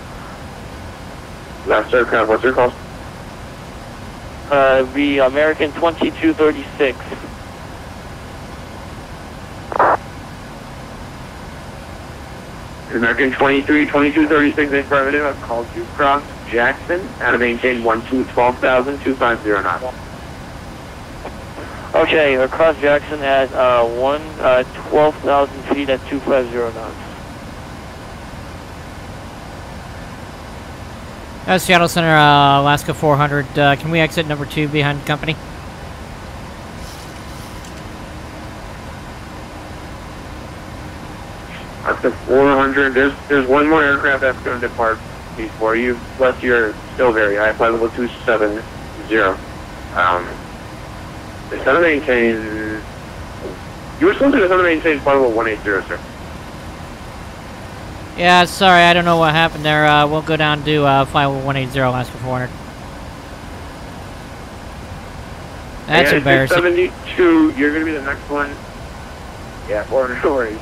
Sir, what's your call? The American 2236. American 2236 affirmative. I've called you cross Jackson out of maintain 12,000, 250 knots. Okay, across Jackson at 12,000 feet at 250 knots. Seattle Center, Alaska 400. Can we exit number 2 behind company? Up to 400. There's one more aircraft that's going to depart before you, plus you're still very high, flight level 270. The center maintain. You were supposed to center maintain flight level 180, sir. Yeah, sorry, I don't know what happened there. We'll go down to flight 180, Alaska 400. That's embarrassing. 672, you're going to be the next one. Yeah, 400, no worries.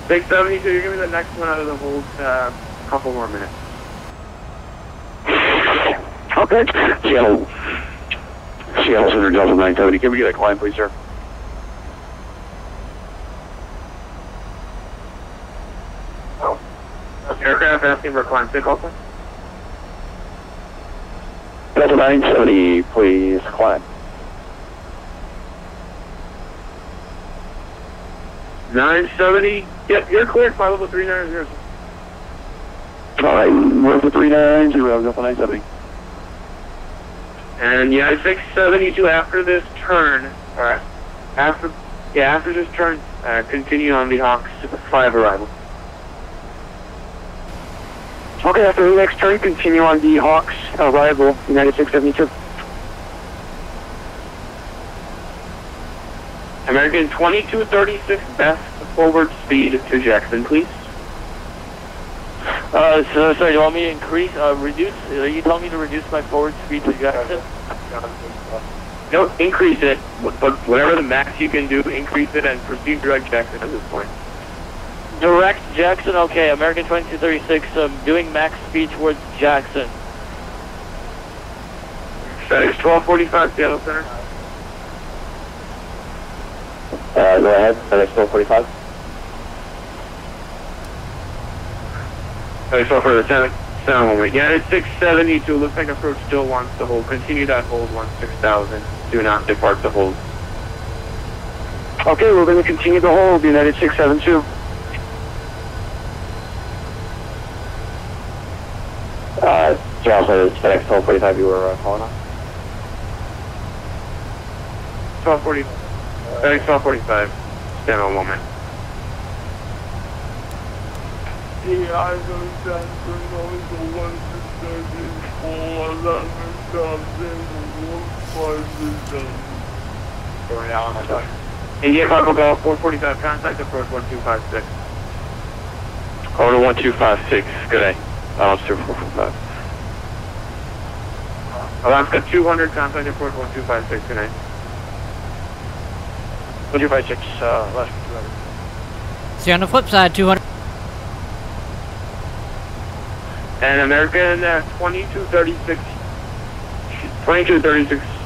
672, you're going to be the next one out of the whole couple more minutes. Okay. Seattle Center, Delta 970. Can we get a climb, please, sir? Aircraft asking for climb. Sick also? Delta 970, please climb. 970? Yep, you're cleared. Flight level 390. Alright, we're for 390, Delta 970. And yeah, 672 after this turn. Alright. After this turn, continue on the Hawks 5 arrival. Okay, after the next turn, continue on the Hawks arrival, United 672. American 2236 best forward speed to Jackson, please. So sorry, you want me to increase, reduce, are you telling me to reduce my forward speed to Jackson? No, increase it, but whatever the max you can do, increase it and proceed direct Jackson at this point. Direct Jackson, okay, American 2236, doing max speed towards Jackson. FedEx 1245, Seattle Center. Go ahead, FedEx 1245. FedEx 1245, center moment. Yeah, it's 672, looks like approach still wants to hold. Continue that hold, 16,000. Do not depart the hold. Okay, we're going to continue the hold, United 672. Charles, FedEx 1245 you were calling on? 1240. FedEx 1245. Stand on 1 minute. India Cargo Bell 445, contact approach 1256. Over to 1256, good day. Alaska 445. Alaska 200, contact approach 1256, good night. 1256, Alaska 200. See, on the flip side, 200. And American 2236,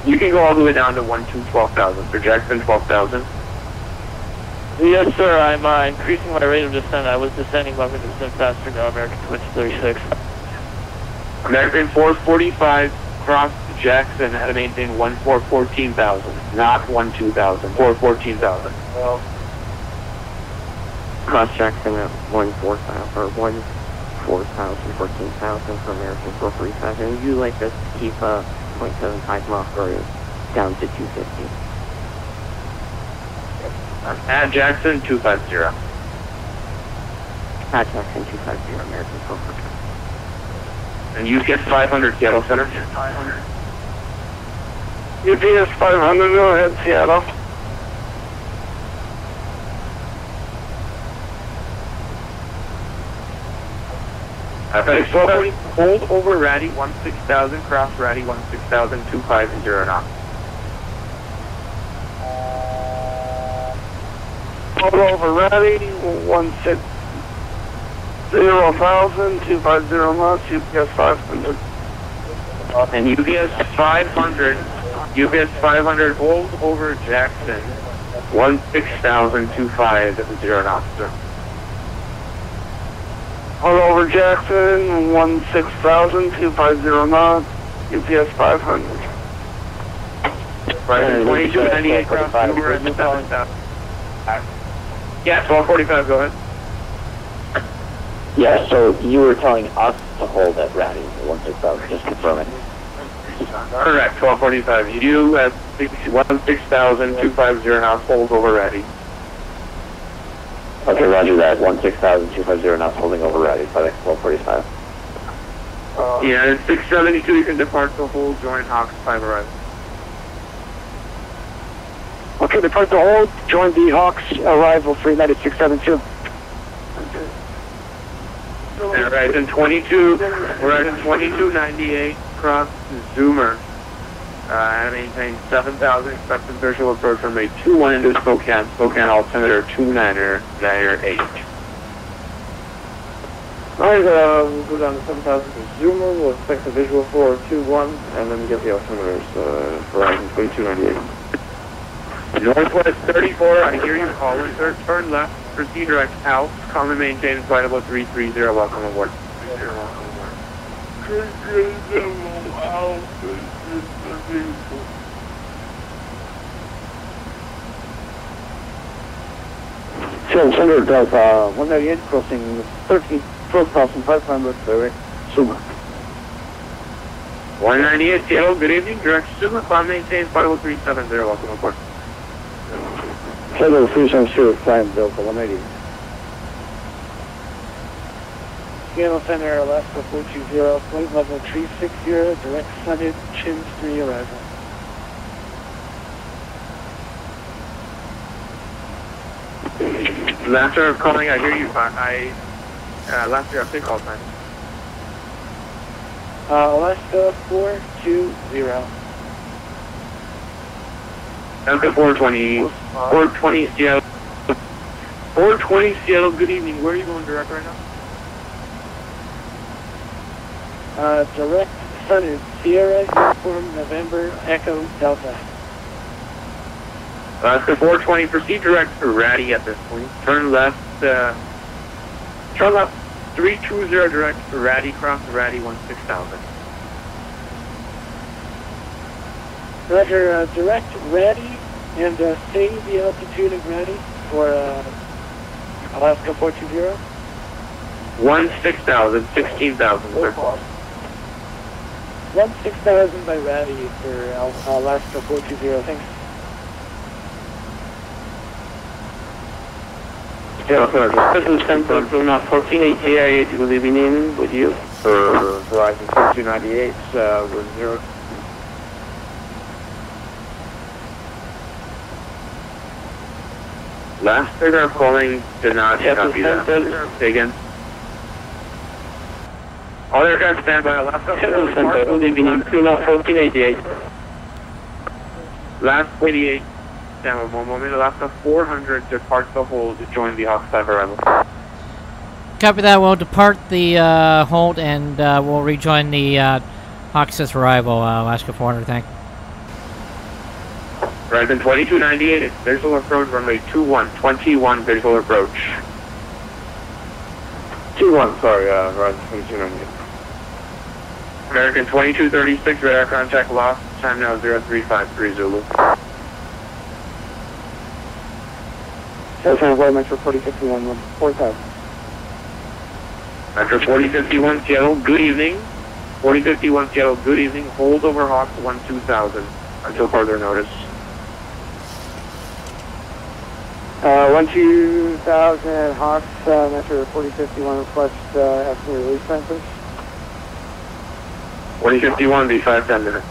you can go all the way down to 12,000. For Jackson, 12,000. Yes, sir, I'm increasing my rate of descent. I was descending 11% faster now, American 2236. American 445 cross Jackson had to maintain 14,000, not 12,000, 14,000. Well, Cross Jackson at 14,000 or 14,000, 14,000 for American 445. And would you like us to keep 0.75 Mach or down to 250? At Jackson 250. At Jackson 250, American 445. And UPS 500 Seattle Center. UPS 500, go ahead, Seattle. FedEx 1240, hold over Ratty 16,000, cross Ratty 16,000, 250 knots. Hold over ready, 16,000, 250 knots, UPS 500. And UPS 500, hold over Jackson 16,000, 250 knots, sir. Hold over Jackson, 16,000, 250 knots, UPS 500. Right, 2298 cross over at 7,000. Yeah, 1245, go ahead. yeah, so you were telling us to hold at Ratty 16,000, just confirming. Correct, 1245. You at 16,000, 250 knots, hold over Ratty. Okay, roger that. 16,000, 250 knots holding over Ratty, FedEx 1245. Yeah, and 672 you can depart the hold, join Hawks 5 arrival. Okay, depart the hold, join the Hawks, arrival 39672. Alright, in 22, we're at 2298 cross Zoomer. And maintain 7,000, expected visual approach runway 21 into Spokane, altimeter 29er, Dagger 8. Alright, we'll go down to 7,000 to Zoomer, we'll expect the visual 421, and then get the altimeters, Verizon 2298. Northwest 34, I hear you calling, sir. Turn left, proceed direct out, calm and maintain flight level 330, welcome aboard. 330 out. Seattle Center, Delta 198, crossing 12,500, direct Zoomer. 198 Seattle, good evening, direct Zoomer, climb maintain flight level 370, welcome aboard. Seattle 370, climb Delta 180. Seattle Center, Alaska 420, flight level 360, direct Summit, Chins 3 arrival. Last year of calling, I hear you. Last year of call time. Alaska 420. Alaska 420. 420 Seattle. 420 Seattle, good evening. Where are you going direct right now? Direct Summit, Sierra, Uniform, November, Echo, Delta. Alaska 420, proceed direct for Ratty at this point. Turn left 320 direct for Ratty, cross Ratty 16,000. Roger, direct Ratty, and stay the altitude of Ratty for Alaska 420. 16,000, 16,000, sir. 16,000 by Ratty for Alaska 420, thanks. This is Central from 1488, good evening with you. For Verizon 2298, with 0. Last figure calling did not copy that. Say again. All aircraft stand by Alaska. Good evening, 1488. Last 88. Stand by 1 moment. Alaska 400 depart the hold to join the Hawks 5 arrival. Copy that. We'll depart the hold and we'll rejoin the Hawks 6 arrival. Alaska 400, thank you. Horizon 2298, visual approach, runway 21 visual approach. 21, sorry, Verizon 2298. American 2236, radar contact lost. Time now 0353 Zulu. San Flight Metro 4051, 4000. Metro 4051 Seattle, good evening. 4051 Seattle, good evening. Hold over Hawks 12000 until further notice. 12000 Hawks, Metro 4051, request after release time, please. 4051, be 5-10 minutes.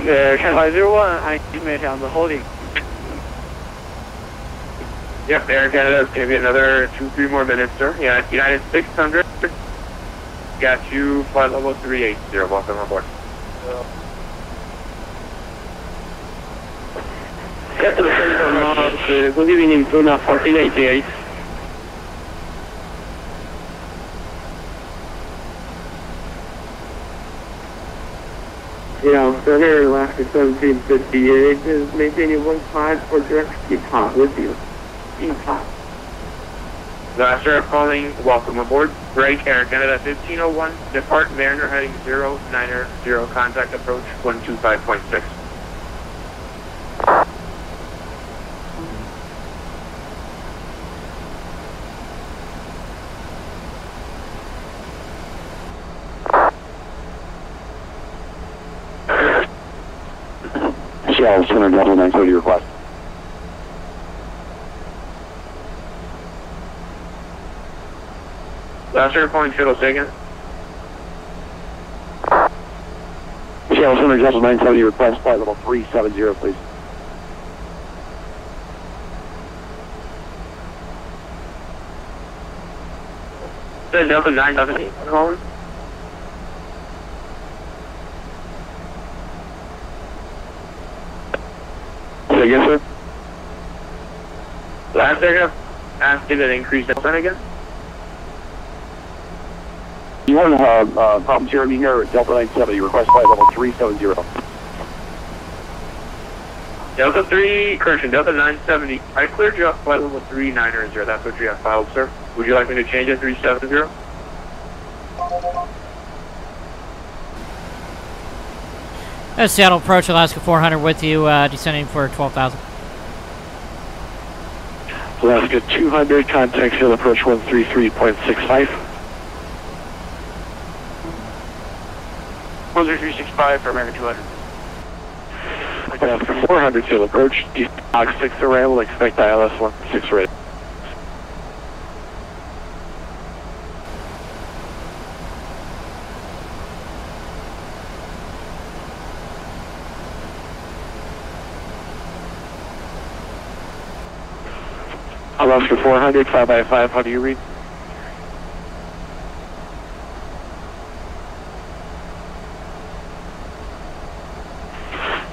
Cat501, I emailed on the holding. Yep, Air Canada, it's going to be another 2-3 more minutes, sir. Yeah, United 600. Got you, flight level 380. Welcome aboard. Good evening, Luna 1488. Yeah, so here Alaska 1758 is maintaining 15 for direct keep hot with you. Keep hot. Sir, calling, welcome aboard. Break Air Canada 1501, depart Mariner heading 090, contact approach 125.6. Seattle 20930 request. Sir, calling Shuttle second. Seattle 20970 request, flight level 370, please. Delta 978, calling. Say again, sir? Last second, ask you to increase the percent again. You want problems here? Me here at Delta 970, request flight level 370. Delta 3, correction, Delta 970. I cleared you up flight level 390. That's what you have filed, sir. Would you like me to change it 370? Seattle approach, Alaska 400 with you, descending for 12,000. Alaska 200, contact Seattle approach 133.65. 13365 for American 200. Alaska 400, Seattle approach, Hawk 6 arrival, expect ILS 16 rated. Alaska 400, 5x5, how do you read?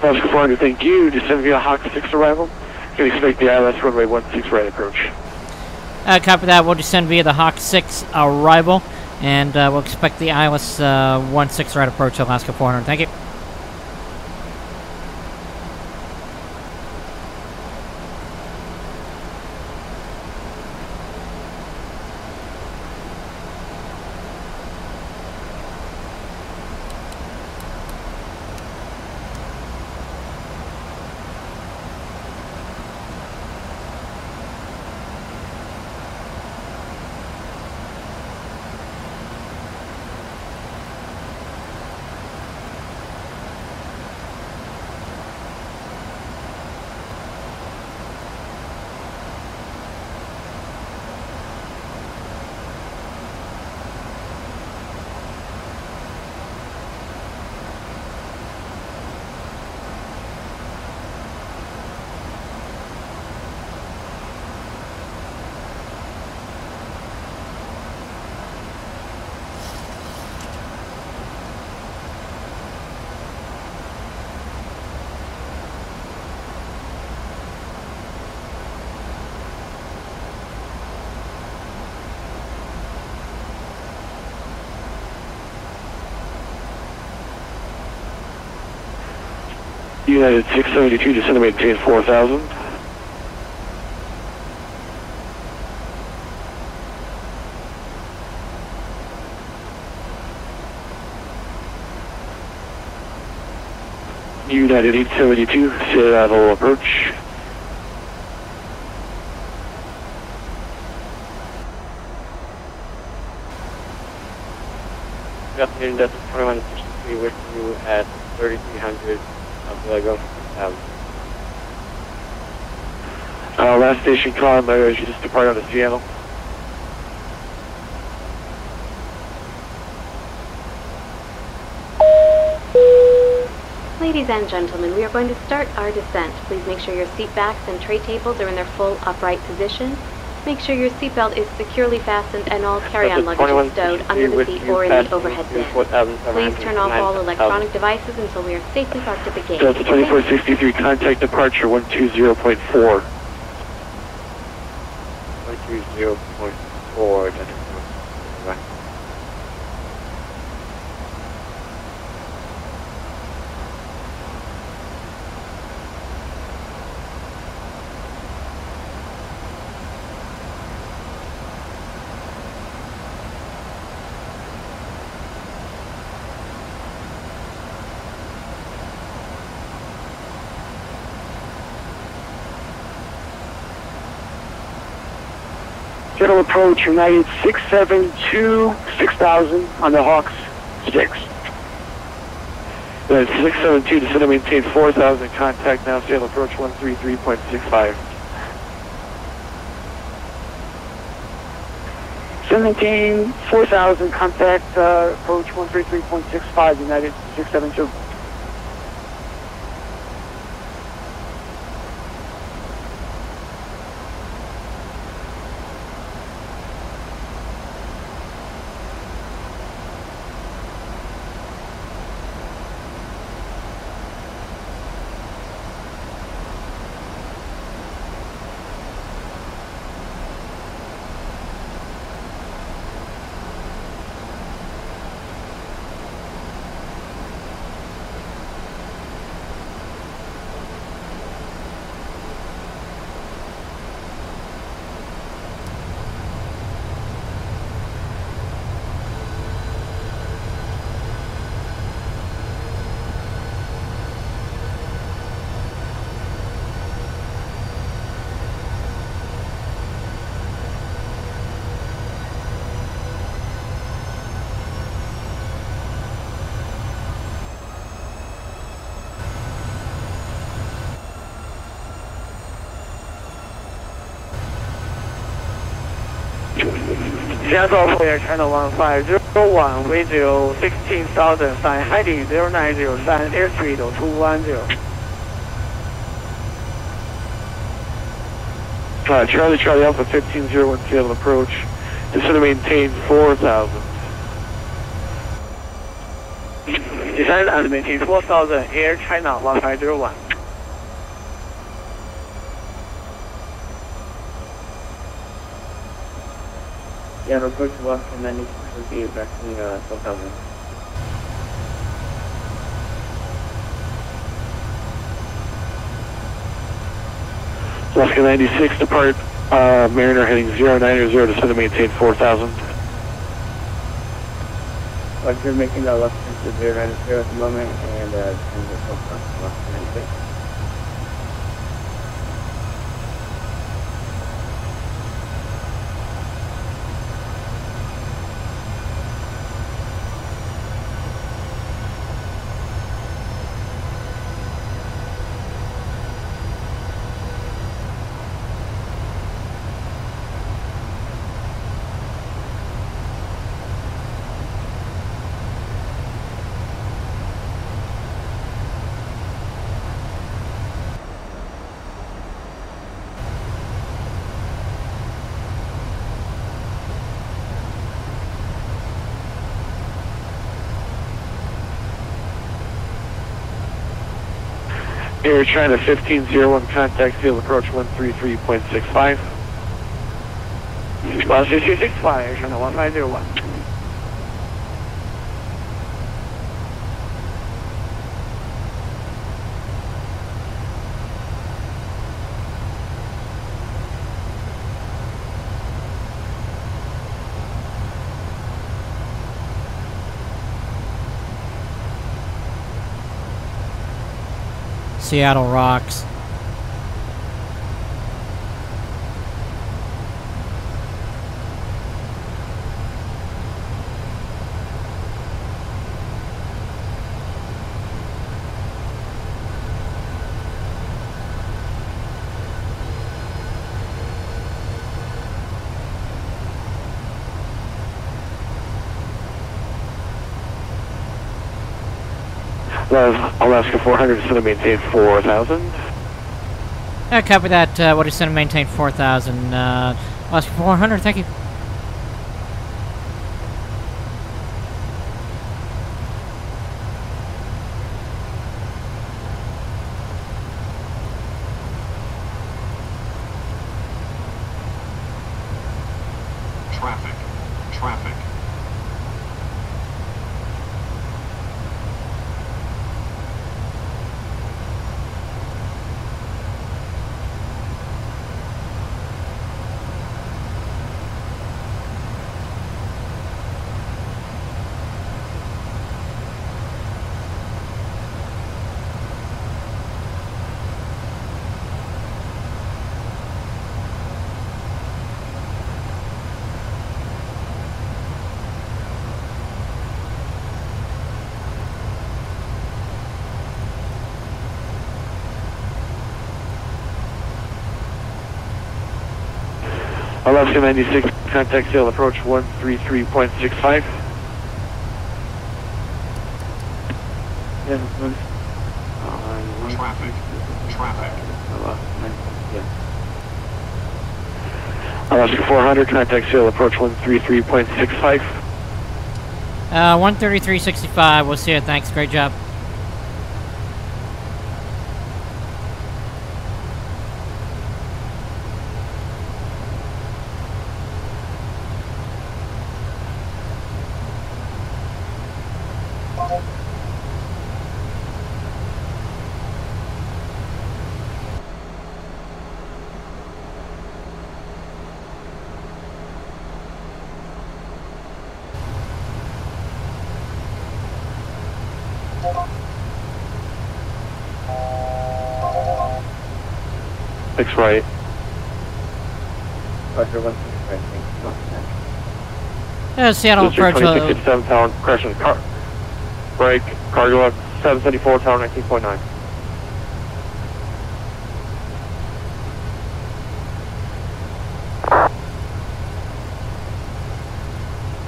Alaska 400, thank you. Descend via Hawk 6 arrival. You can expect the ILS runway 16 right approach. Copy that. We'll descend via the Hawk 6 arrival, and we'll expect the ILS 16 right approach, Alaska 400. Thank you. United 672, descend to maintain 4,000. United 872, Seattle approach. Good afternoon, Delta 2163 with you at 3300 go for 1000. Last station calling, you just depart out of Seattle. Ladies and gentlemen, we are going to start our descent. Please make sure your seat backs and tray tables are in their full upright position. Make sure your seatbelt is securely fastened and all carry-on luggage is stowed under the seat or in the overhead bin. Please turn off all electronic devices until we are safely parked at the gate. Delta 2463, contact departure 120.4. 120.4, Delta 24. Seattle approach, United 672, 6000 on the Hawks 6. United 672, descend and maintain 4000, contact now, Seattle approach 133.65. 17, 4000, contact approach 133.65, United 672. Seattle Player Channel 1501, radio 16,000, sign heading 090, sign airspeed 210. Charlie Alpha 1501, Seattle approach, descend and maintain 4000. Descend and maintain 4000, Air China 1501. Yeah, approach walk and then should be back in 12,000. Alaska 96, depart Mariner heading 090, descend and maintain 4000. Like you're making the left turn to 090 at the moment and turn to 12,000, Alaska 96. Air China 1501, contact field approach 133.65. 133.65, Air China 1501. Seattle rocks. Alaska 400 is going to maintain 4,000. Copy that. What is going to maintain 4,000? Alaska 400, thank you. Traffic. Alaska 96, contact Seattle approach 133.65. Traffic. Alaska 400, contact Seattle approach 133.65. 133.65, we'll see you, thanks, great job. Six right. Seattle approach. 2657 tower, crashing car. Break, cargo up 774 tower 19.9.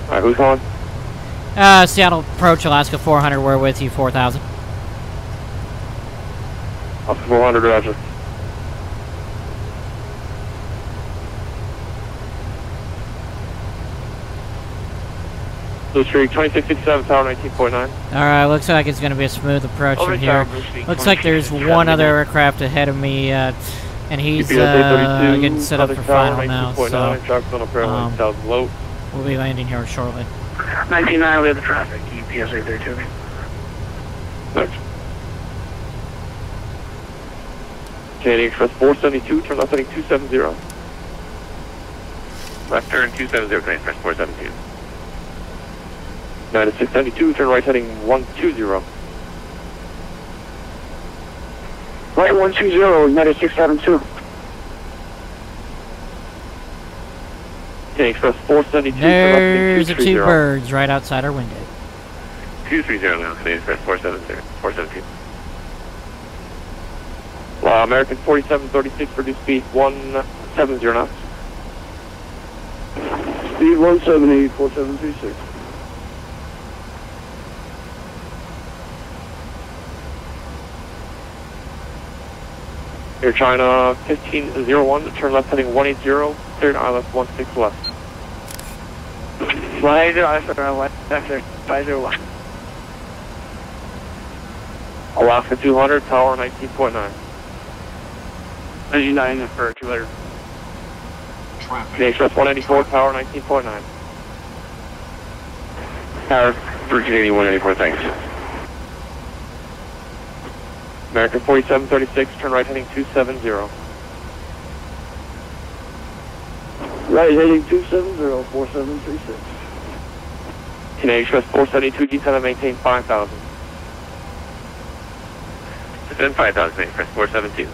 Alright, who's calling? Seattle approach, Alaska 400, we're with you, 4,000. Alaska 400, roger. Blue Streak, 2657 tower 19.9. Alright, looks like it's going to be a smooth approach from here. Looks like there's one other aircraft ahead of me, and he's getting set up for final now, so we'll be landing here shortly. 19.9, we have the traffic, EPS 832. Next. Canadian Express 472, turn left heading 270. Left turn 270, Canadian Express 472. United 692, turn right heading 120. Right 120, United 672. Canadian Express 472, There's the two birds right outside our window. 230 now, Canadian Express 472. American 4736, reduce speed 170 knots. Speed 170, 4736. Air China 1501, turn left heading 180, cleared ILS 16 left. 180, after 501. Alaska 200, tower 19.9. 99 for 200. Canadian Express 184, tower 19.9. Tower for Canadian 184, thanks. American 4736, turn right heading 270. Right heading 270, 4736. Canadian Express 472, descend and maintain 5,000. Descend 5,000, Canadian Express 472.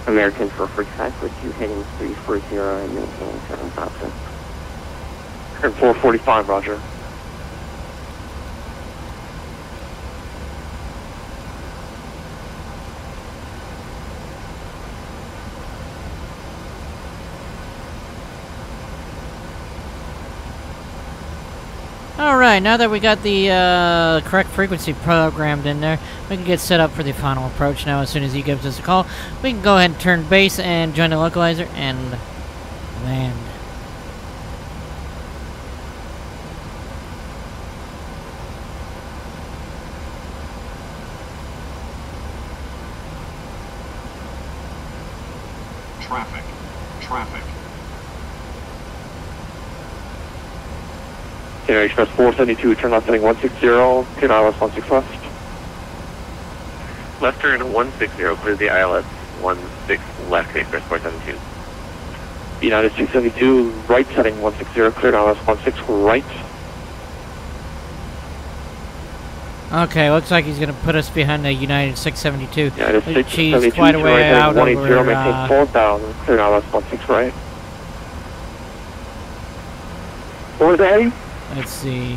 American 445 with you heading 340 and maintaining 7,000. 445, roger. Alright, now that we got the correct frequency programmed in there, we can get set up for the final approach now. As soon as he gives us a call, we can go ahead and turn base and join the localizer and land. Traffic. Traffic. Canadian Express 472, turn left heading 160, clear ILS 16 left. Left turn 160, clear the ILS 16 left, Canadian Express 472. United 672, right heading 160, clear ILS 16 right. Okay, looks like he's going to put us behind the United 672. United Which 672, he's quite a way right out heading over... 180, maintain 4,000, clear ILS 16 right. What was the heading? Let's see...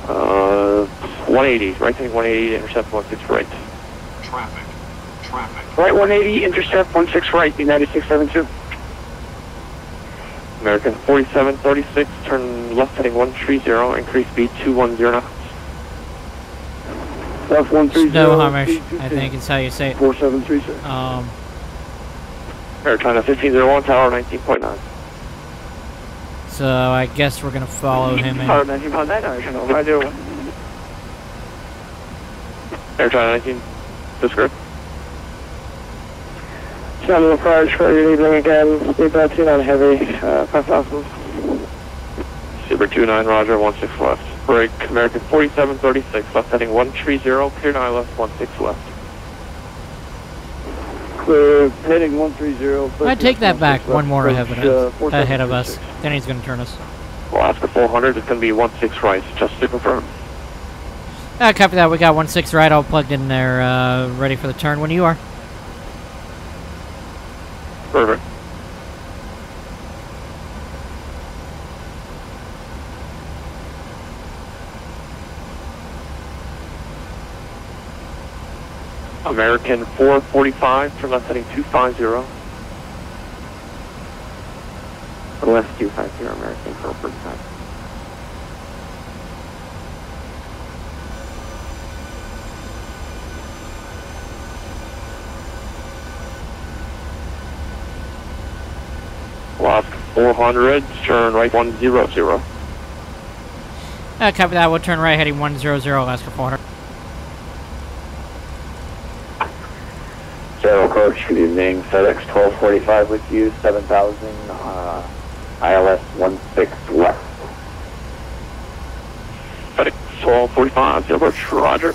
180, right heading 180, intercept 16 right. Traffic. Traffic. Right 180, intercept 16 right, United 672. American 4736, turn left heading 130, increase speed 210 knots. Left 130. Snow Hummers, I think is how you say it. 4736. Air China 1501, tower 19.9. So I guess we're going to follow him in. Tower 19.9, I do. Air China 19, descript. Channel approach for your evening again, speed about 29 heavy, 5,000. Super 29, roger, 16 left. Break, American 4736, left heading 130, clear ILS 16 left. Clear, heading 130. I'd take that back one more ahead of us. Then he's going to turn us. Alaska 400 is going to be 16 right, just to confirm. Copy that, we got 16 right, all plugged in there, ready for the turn when you are. Perfect. American 445, turn left heading 250. Left 250, American 445. Alaska 400, turn right 100. Copy that, we'll turn right heading 100, Alaska 400. Seattle Coach, good evening. FedEx 1245 with you, 7,000, ILS 16 left. FedEx 1245, Seattle Coach, roger.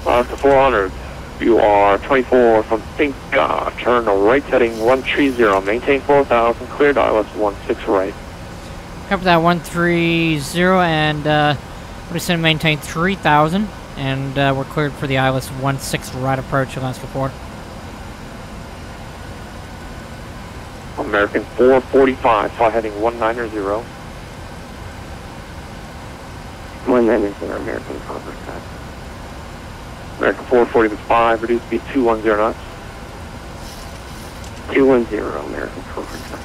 Alaska 400, you are 24 from Finca, turn right heading 130, maintain 4,000, cleared ILS 16 right. Copy that, 130, and we're just going to maintain 3,000, and we're cleared for the ILS 16 right approach, Alaska 4. American 445, fly heading 190. 190, American 445. American 445, reduce speed 210 knots. 210, American 445.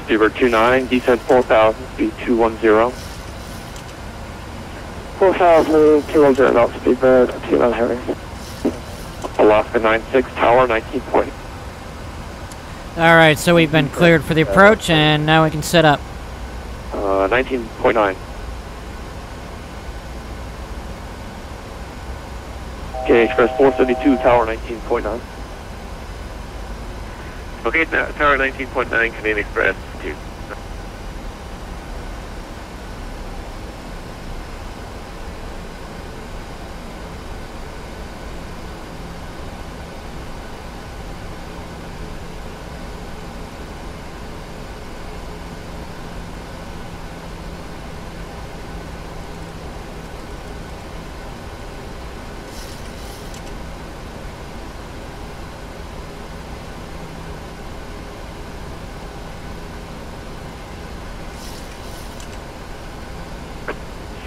Speedbird 29, descent 4,000, speed 210. 4,000, 210 knots, Speedbird 29 heavy. Alaska 96, tower 19.0. Alright, so we've been cleared for the approach, and now we can set up. 19.9. Okay, Express 472, tower 19.9. Okay, tower 19.9, Canadian Express 2.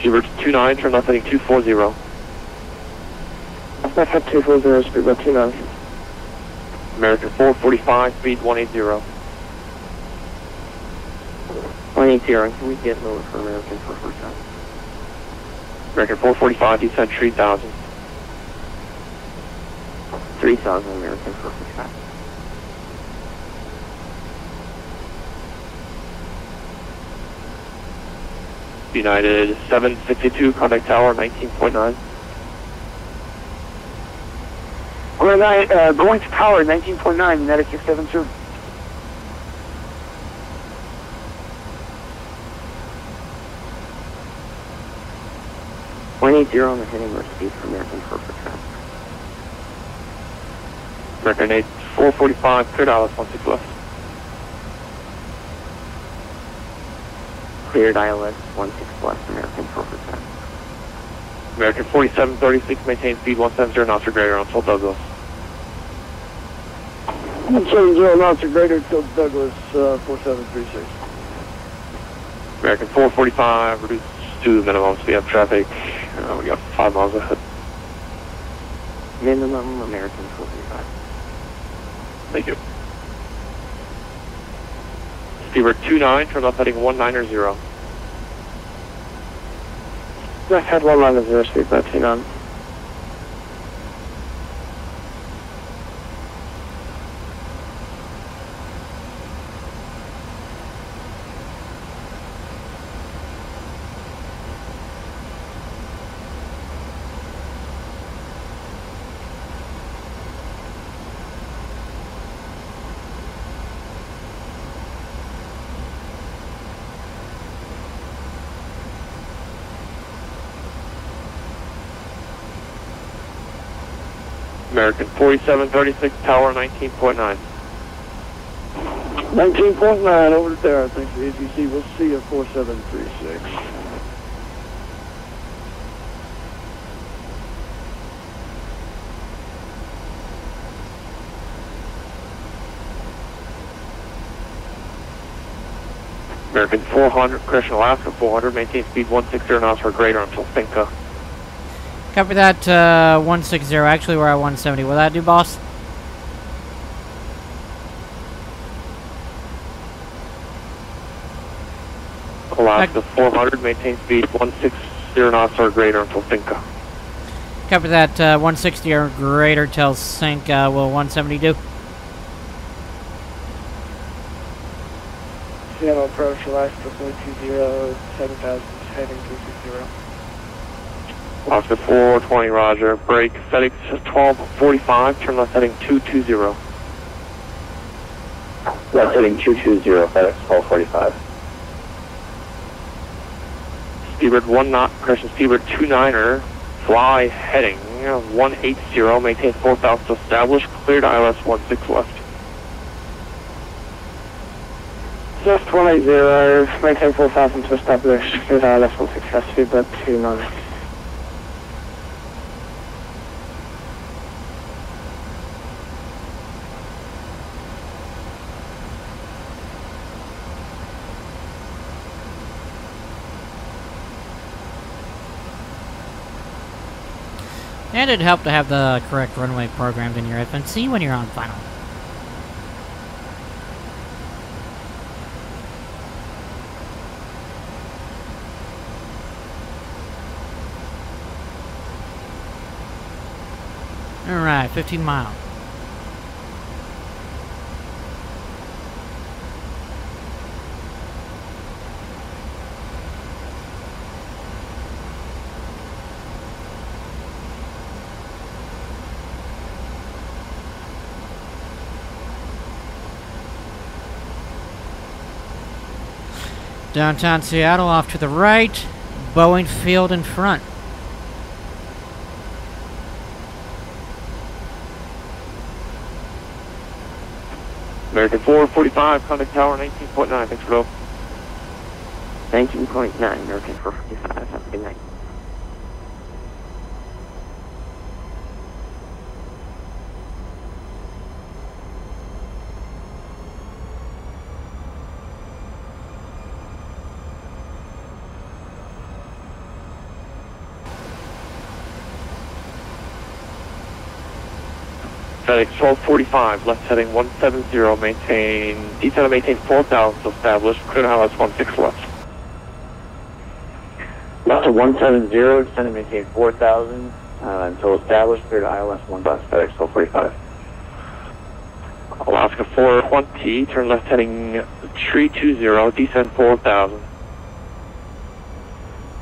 Seabird 29, turn left heading 240. Left head 240, speedbird 29. American 445, speed 180. 180, can we get lower for American 445? American 445, descend 3000. 3000, American 445. United 762, contact tower 19.9. Going to tower 19.9, United 672. On the heading or speed for American 445. American 8 445, clear Dallas 16 left. Cleared ILS 16 left, American 445. American 4736, maintain speed 170 knots or greater until Douglas. 170 knots or greater till Douglas 4736. American 445, reduce to minimum speed of traffic. We got 5 miles ahead. Minimum American 445. Thank you. Seabird 29, turn left heading 190. Left head 190, speedbird 29. American 4736, tower 19.9. 19.9 over there, thanks to AGC. We'll see you 4736. American 400, Crescent Alaska 400, maintain speed 160 knots or greater until Finca. Copy that, 160. Actually, we're at 170. Will that do, boss? Alaska 400, maintain speed 160 knots or greater until Finca. Copy that, 160 or greater till sync. Will 170 do? Seattle approach, Alaska 420, 7000, heading 260. Alaska 420, roger. Break, FedEx 1245, turn left heading 220. Left heading 220, FedEx 1245. Seabird 1 knot, Crescent Seabird 29er, fly heading 180, maintain 4000 to establish, cleared ILS 16 left. Just 180, maintain 4000 to establish, cleared ILS 16 left, speedbird 29. And it'd help to have the correct runway programmed in your FNC when you're on final. Alright, 15 miles. Downtown Seattle off to the right, Boeing Field in front. American 445, contact tower 19.9, thanks for go. 19.9, American 445, have a good night. FedEx 1245, left heading 170, maintain, descend and maintain 4,000 established, clear to ILS 16 left. Left to 170, descend and maintain 4,000, until established, clear to ILS 1 bus, FedEx 1245. Alaska 420, turn left heading 320, descend 4,000.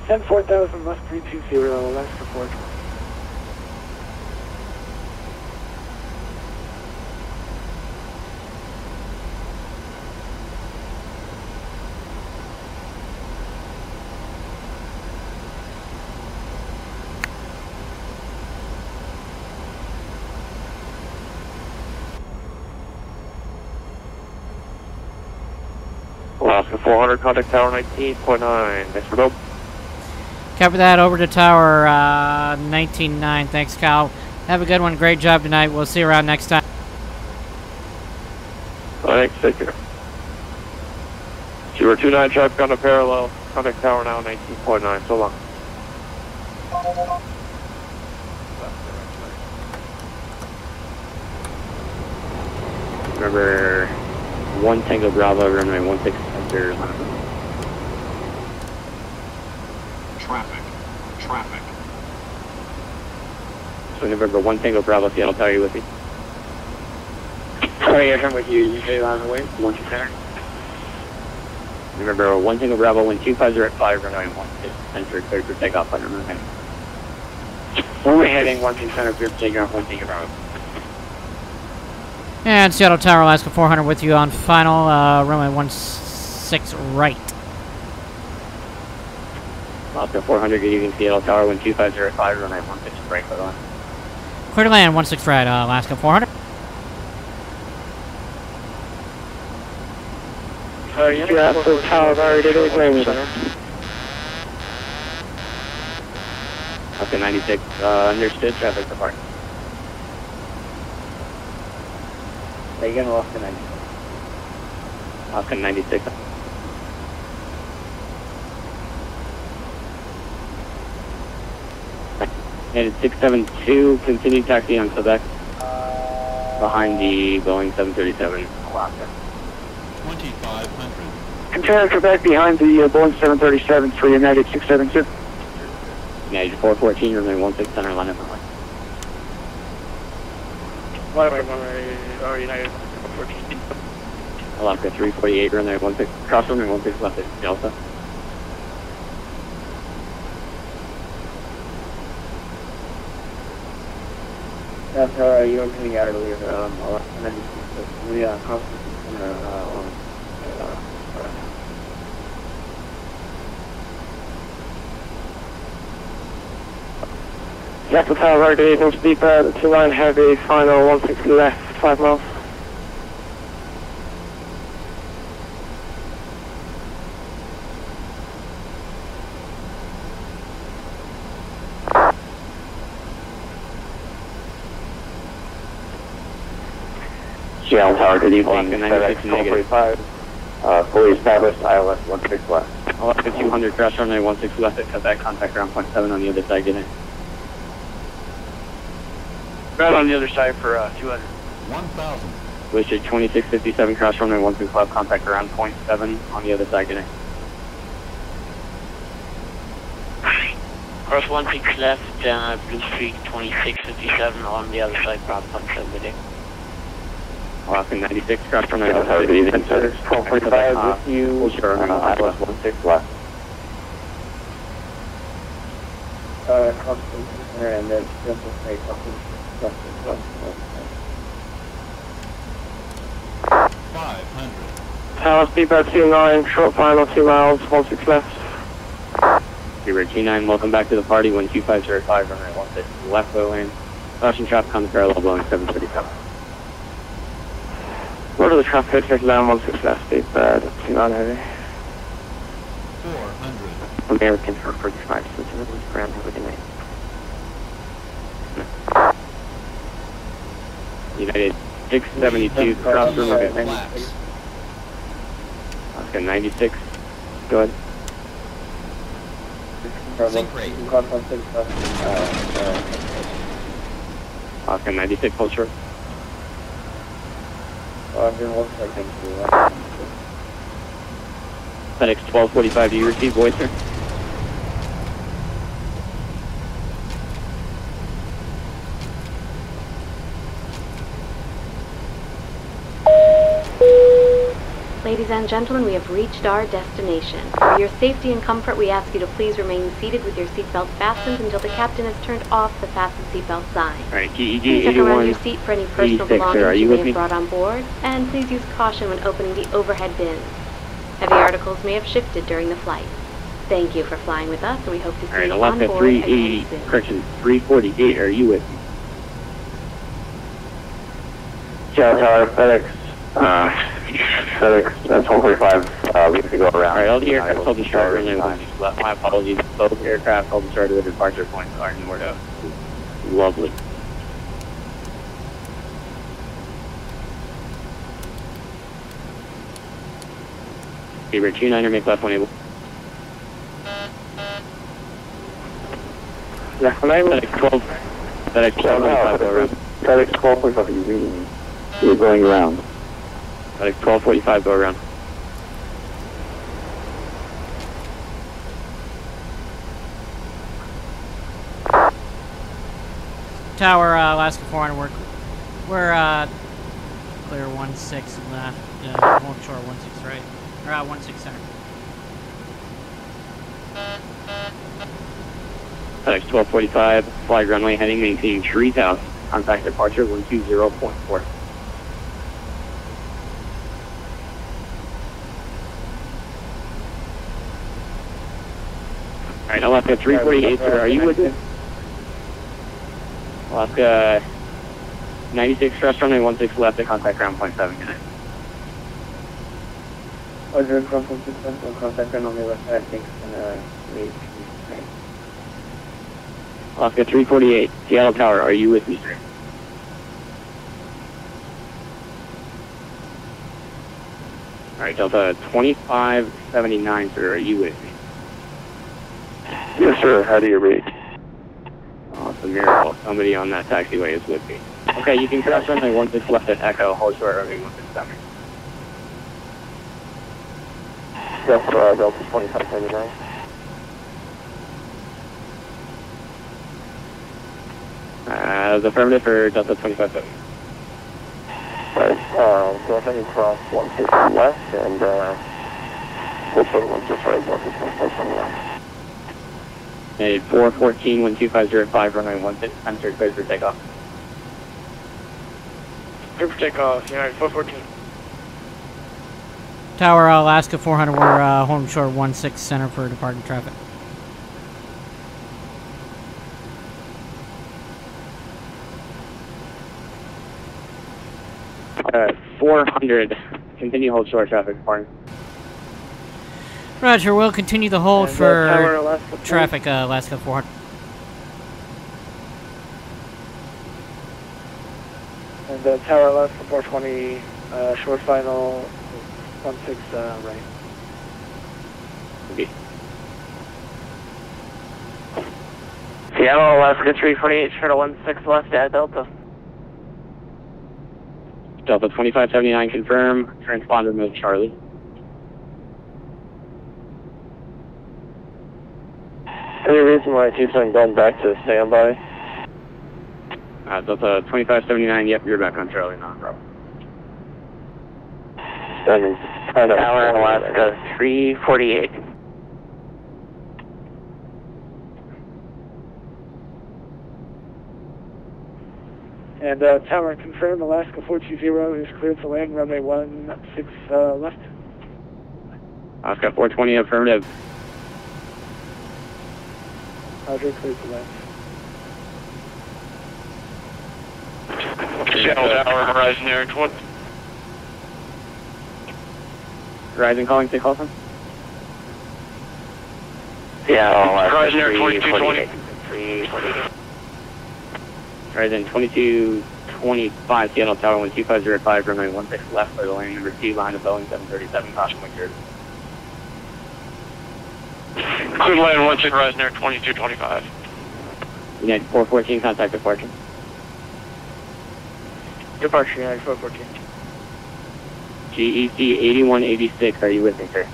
Descend 4,000, left 320, Alaska 420. Alaska 400, contact tower 19.9. Thanks for go. Copy that. Over to tower 19.9. Thanks, Kyle. Have a good one. Great job tonight. We'll see you around next time. Thanks. Take care. 029, traffic on a parallel. Contact tower now 19.9. So long. Remember 1 Tango Bravo, runway 16 center. Traffic. Traffic. So November 1 Tango Bravo, Seattle Tower, you with me? Sorry, I'm with you. You say on the way? 1 center. November 1 Tango Bravo, 125 at 5, runway 16 center, cleared for takeoff on runway. Runway heading 1 center, cleared for takeoff 1 Tango Bravo. And Seattle Tower, Alaska 400 with you on final, runway 16 right. Alaska 400, good evening, Seattle Tower, 125 at 5, runway 16 right, hold on. Clear to land, 16 right, Alaska 400. Seattle Tower, already did landing center. Alaska 96, understood, traffic depart. Again, Alaska 96. Alaska 96. Headed 672, continue taxi on Quebec. Behind the Boeing 737, Alaska. 2500. Container Quebec behind the Boeing 737 for United 672. United 414, runway 16 center, line up runway. United 14. Alaska 348, runway 16, cross runway 16 left at Delta. That's you're coming out earlier, and then the conference center, Seattle Tower, right, good evening, speed pad, 2-line heavy, final 160 left, 5 miles. Seattle Tower, good evening, Alaska 96 negative. 1245, fully established, ILS 16 left. Alaska 200, crash runway 16 left at Quebec, contact ground point 7 on the other side, get in. Right on the other side for 200. 1000. Wish at 2657, cross runway 16 left, contact around point 7 on the other side, get in. Cross 16 left, Blue Street 2657 on the other side, Bravo 17 with you. Alaska 96, cross runway Seattle Tower, good evening, sir. 1245 with you, ILS 16 left. Cross center and then just make up 500. Tower, speed pad 2-line, short final 2 miles, 16 left. Zero 29, welcome back to the party, 12505, runway 16 left, low lane. Caution traffic on the parallel, Boeing 737. Go to the traffic, check land 16 left, speed pad 2-line heavy. 400. American for 45, so it's another ground, have a good night. United 672, cross runway Flaps. Alaska 96, go ahead. Sync rate. Alaska 96, hold short. FedEx 1245, do you receive voice, sir? Ladies and gentlemen, we have reached our destination. For your safety and comfort, we ask you to please remain seated with your seatbelt fastened until the captain has turned off the fasten seatbelt sign. Alright, GEG Please check around your seat for any personal 86, belongings you with may me? have brought on board, and please use caution when opening the overhead bins. Heavy articles may have shifted during the flight. Thank you for flying with us, and we hope to see Alright, you on Alaska board 380, again soon. correction, 348, are you with me? Seattle Tower, FedEx. FedEx 1245. We have to go around. Alright, all the aircraft hold the start runway 16 left. My apologies. Both aircraft hold the start of the departure points are north of. Lovely. Okay, we're 29er, make left one able. Left one able? FedEx 12. FedEx 1245, go around. FedEx 1245, are you reading me? We're going around. FedEx 1245, go around. Tower, Alaska 400, we're clear 16 left, hold short 16 right, or 16 center. FedEx 1245, flag runway heading, maintaining 3000. Contact departure 120.4. Alright, Alaska 348, sir, are you with me? Alaska 96, thrust runway 16 left at contact ground point 7, good night. Contact ground on the left side, thanks, and Alaska 348, Seattle Tower, are you with me, sir? Alright, Delta 2579, sir, are you with me? Yes, sir. How do you read? Oh, it's a miracle. Somebody on that taxiway is with me. Okay, you can cross runway 16 left at Echo, hold short runway 167. Yes, Delta 2579. The affirmative for Delta 257. Right, go ahead and cross 160 left and, hold short 160 right, Delta 2579. Made 414, 12505, runway 16, enter, cleared for takeoff. Clear for takeoff, United 414. Tower, Alaska 400, we're holding short 16 center for departing traffic. Uh, 400, continue hold short traffic, departing. Roger, we'll continue the hold and, for Tower, Alaska traffic, Alaska 400. And Tower, Alaska 420, short final 16 right. Okay. Seattle, Alaska 348, short 16 left at Delta. Delta 2579, confirm, transponder mode Charlie. Any reason why Tucson gone back to standby? Delta 2579, yep, you're back on Charlie, not a problem. Standing kind of Tower, Alaska 348. And Tower, confirm Alaska 420 is cleared to land runway 16 left. Alaska 420, affirmative. Roger, cleared to land. Seattle Tower, Horizon Air 20. Horizon calling, take call from? Seattle, Horizon Air 2220. 2220. Horizon 2225, Seattle Tower 12505, runway 16 left for the landing number 2, line of Boeing 737, caution wind shear. Clear land 16, Horizon Air 2225. United 414, contact departure. Departure, United 414. GEC 8186, are you with me, sir?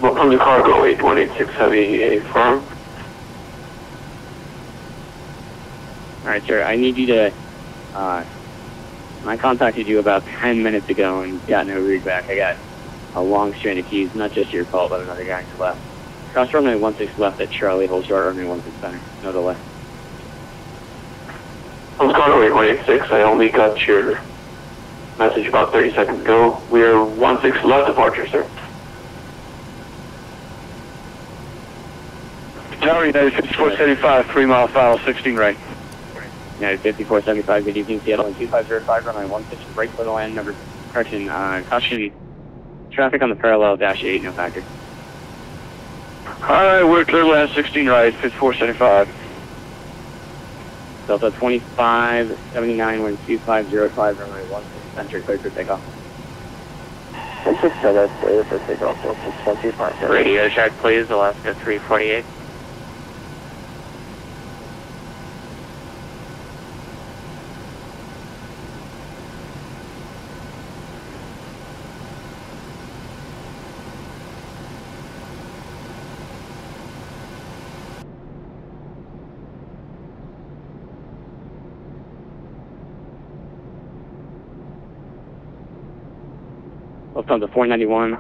Welcome to cargo 8186 Heavy, a firm. Alright, sir, I need you to, I contacted you about 10 minutes ago and got no read back. I got a long string of keys, not just your fault, but another guy left. Cross runway 16 left at Charlie, hold short runway 16 center, no delay. Let's go to 8186, I only got your message about 30 seconds ago. We are 16 left departure, sir. Tower United 5475, 3 mile final, 16 right. United 5475, good evening, Seattle, and 2505, runway 16, break for the land, number, correction, caution, traffic on the parallel, dash 8, no factor. Alright, we're clear land, 16 right, 5475. Delta 2579, wind 2505, runway 16, center, cleared for takeoff. Radio check, please, Alaska 348. Lufthansa 491.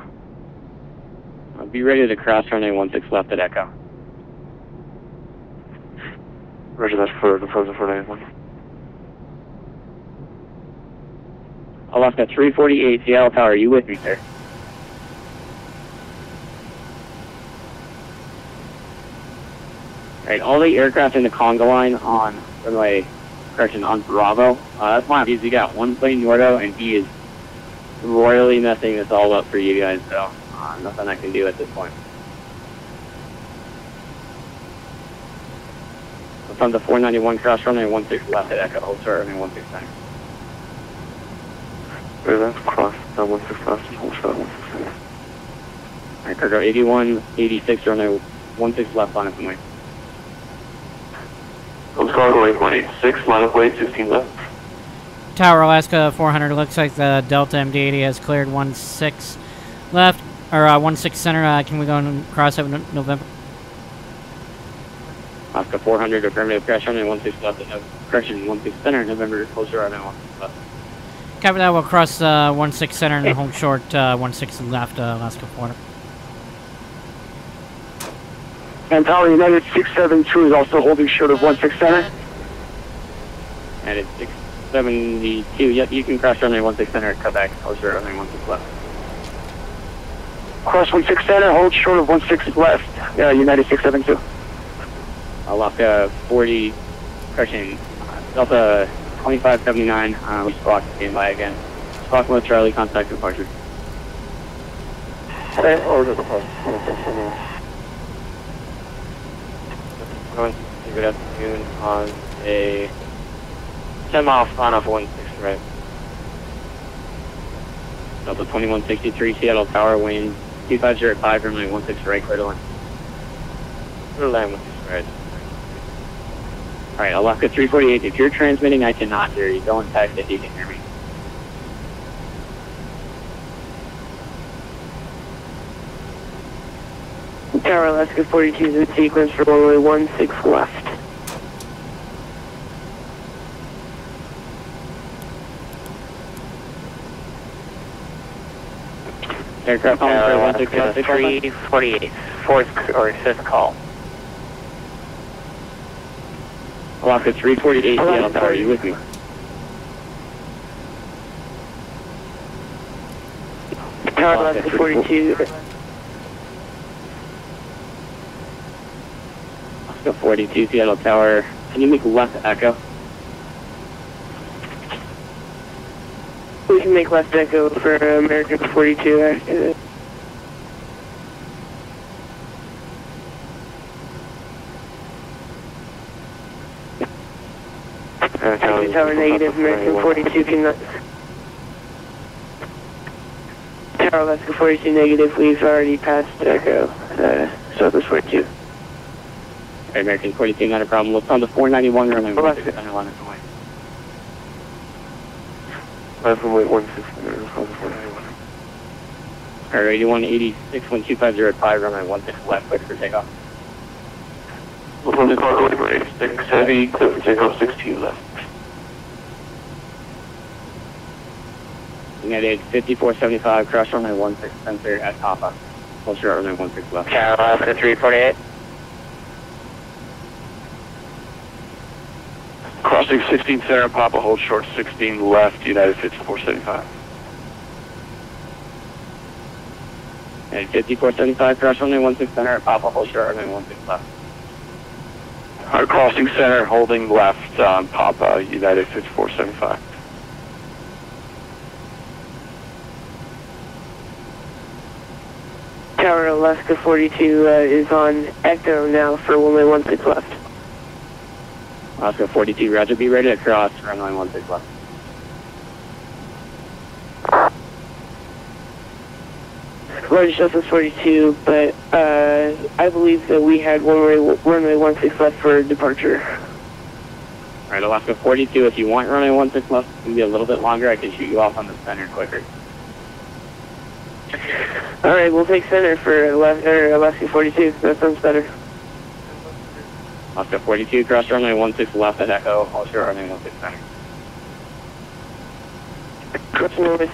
Be ready to cross runway 16 left at Echo. Roger, that's for Lufthansa 491. Alaska 348, Seattle Tower, are you with me, sir? Alright, all the aircraft in the conga line on runway, correction, on Bravo, that's fine because we got one plane Nordo and he is royally messing this all up for you guys, so nothing I can do at this point. From the 491 cross runway 16 left at Echo, hold short runway 16 center. Right, that's cross, 16 left, hold short 16 center. Alright, cargo 8186 runway 16 left on its way. Let's cargo 8186, line of way 16 left. Tower Alaska 400, looks like the Delta MD-80 has cleared 16 left, or 16 center. Can we go and cross over November? Alaska 400, affirmative, crash runway 16 left, correction, 16 center, November, close runway 16 left. Copy that, we'll cross 16 center and hold short 16 left, Alaska 400. And Tower United 672 is also holding short of 16 center. And it's 672, yep, you can cross runway 16 center, cut back, hold short runway 16 left. Cross 16 center, hold short of 16 left, United 672. Alaska 40, correction, Delta 2579, we squawk, stand by again. Squawk with Charlie, contact departure. Order departure. Good afternoon on a 10 mile final for 16 right. Delta 2163, Seattle Tower, wind 2505, runway 16 right, clear to land. Clear to land 16 right. Alright, Alaska 348, if you're transmitting, I cannot hear you. Go and text if you can hear me. Tower Alaska 42 is in sequence for runway 16 left. Aircraft calling for 16 348, fourth or fifth call. Alaska 348, Seattle Tower, are you with me? Tower Alaska 42. Alaska 42, Seattle Tower, can you make left echo? We can make left echo for American 42 after this. Tower negative, American 42 cannot. Tower Alaska 42 negative, we've already passed echo, Southwest 42. Alright, American 42, not a problem. Lufthansa 491, runway 16 center, line away. Last runway 16 center, 491. Alright, 8186, 12505, runway 16 left, clear for takeoff. London Cargo, 86 heavy, clear for takeoff, 16 left. United 5475, cross runway 16 center at Papa. Hold short runway 16 left. Alaska 348. Crossing 16 center, Papa, hold short 16 left, United 5475. And 5475, cross runway 16 center at Papa, hold short runway 16 left. Crossing center, holding left, Papa, United 5475. Tower Alaska 42 is on Echo now for runway 16 left. Alaska 42, roger, be ready to cross runway 16 left. Roger, Justice 42, but I believe that we had runway 16 left for departure. Alright, Alaska 42, if you want runway 16 left, it's going to be a little bit longer. I can shoot you off on the center quicker. Alright, we'll take center for Alaska 42. That sounds better. Alaska 42, cross runway 16 left at Echo, hold short runway 16 center. Crossing runway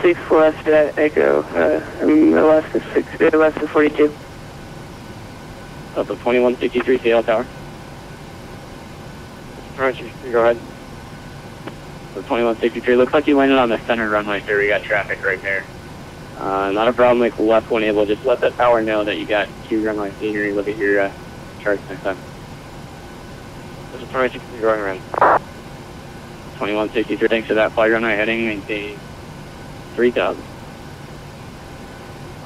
16 left at Echo, Alaska 42. Up to 2163 Seattle Tower. Roger, go ahead. So 2163, looks like you landed on the center runway, sir. We got traffic right there. Not a problem, make left when able. Just let the tower know that you got Q runway scenery. Look at your charts next time. This is 2163 going around. 2163, thanks for that. Flight runway heading, maintain 3000.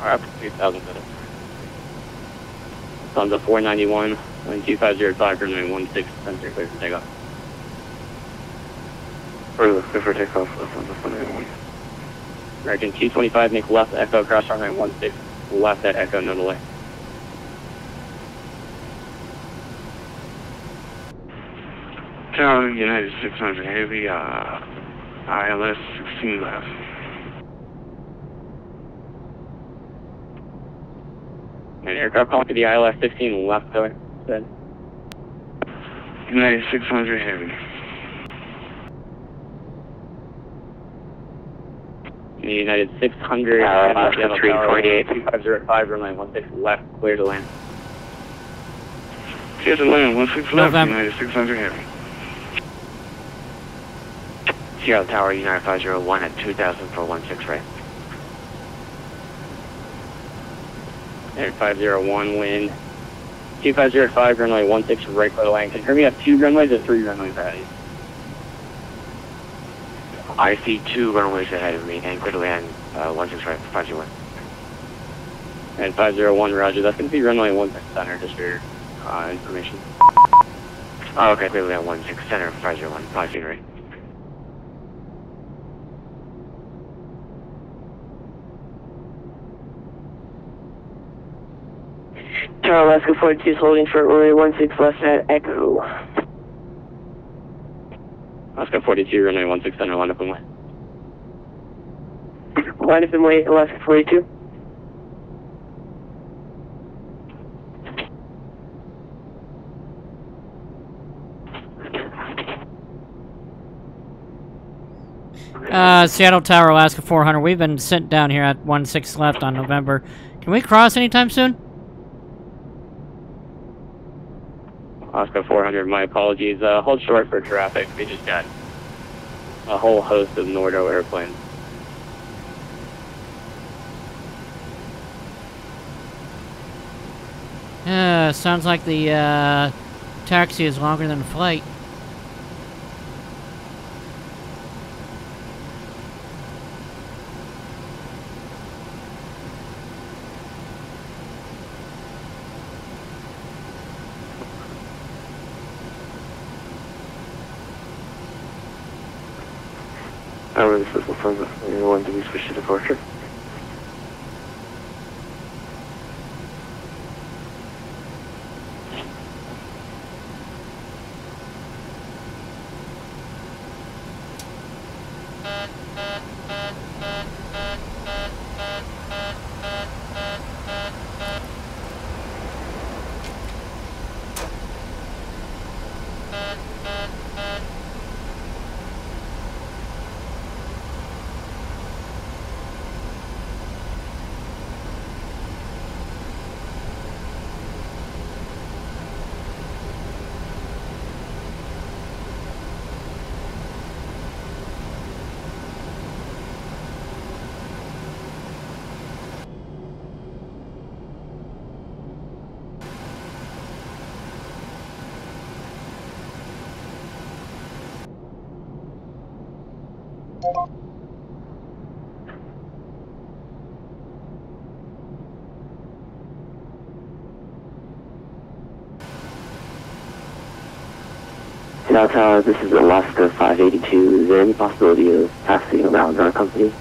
Or up to 3000 minutes. Tons of 491, 2505, runway 16, center clear for takeoff. Clear for takeoff, left on the 191. American 225, make left Echo, cross runway 16, left at Echo, no delay. Tower, United 600 heavy, ILS 16 left. An aircraft calling to the ILS 16 left, go ahead. United 600 heavy. United 600, Alaska 348. 2505, runway 16 left, clear to land. Clear to land, 16 left, United 600 heavy. Seattle Tower, United 501 at 2000 for 16 right. United 501, wind 2505, runway 16 right, clear to land. Confirm you have 2 runways or 3 runways ahead of you? I see 2 runways ahead of me and clear to land 16 right, 501. And 501, roger. That's going to be runway 16 center, just for your information. Oh, okay, clear to land 16 center, 501, 5 feet right. Tower Alaska 42 is holding for runway 16 left at Echo. Alaska 42, runway 16 center, line up and wait. Line up and wait, Alaska 42. Seattle Tower, Alaska 400. We've been sent down here at 16 left on November. Can we cross anytime soon? Alaska 400, my apologies. Hold short for traffic. We just got a whole host of Nordo airplanes. Sounds like the taxi is longer than the flight. Tower, this is Lufthansa. You want to be switched to departure? Seattle Tower, this is Alaska 582. Is there any possibility of taxiing around our company?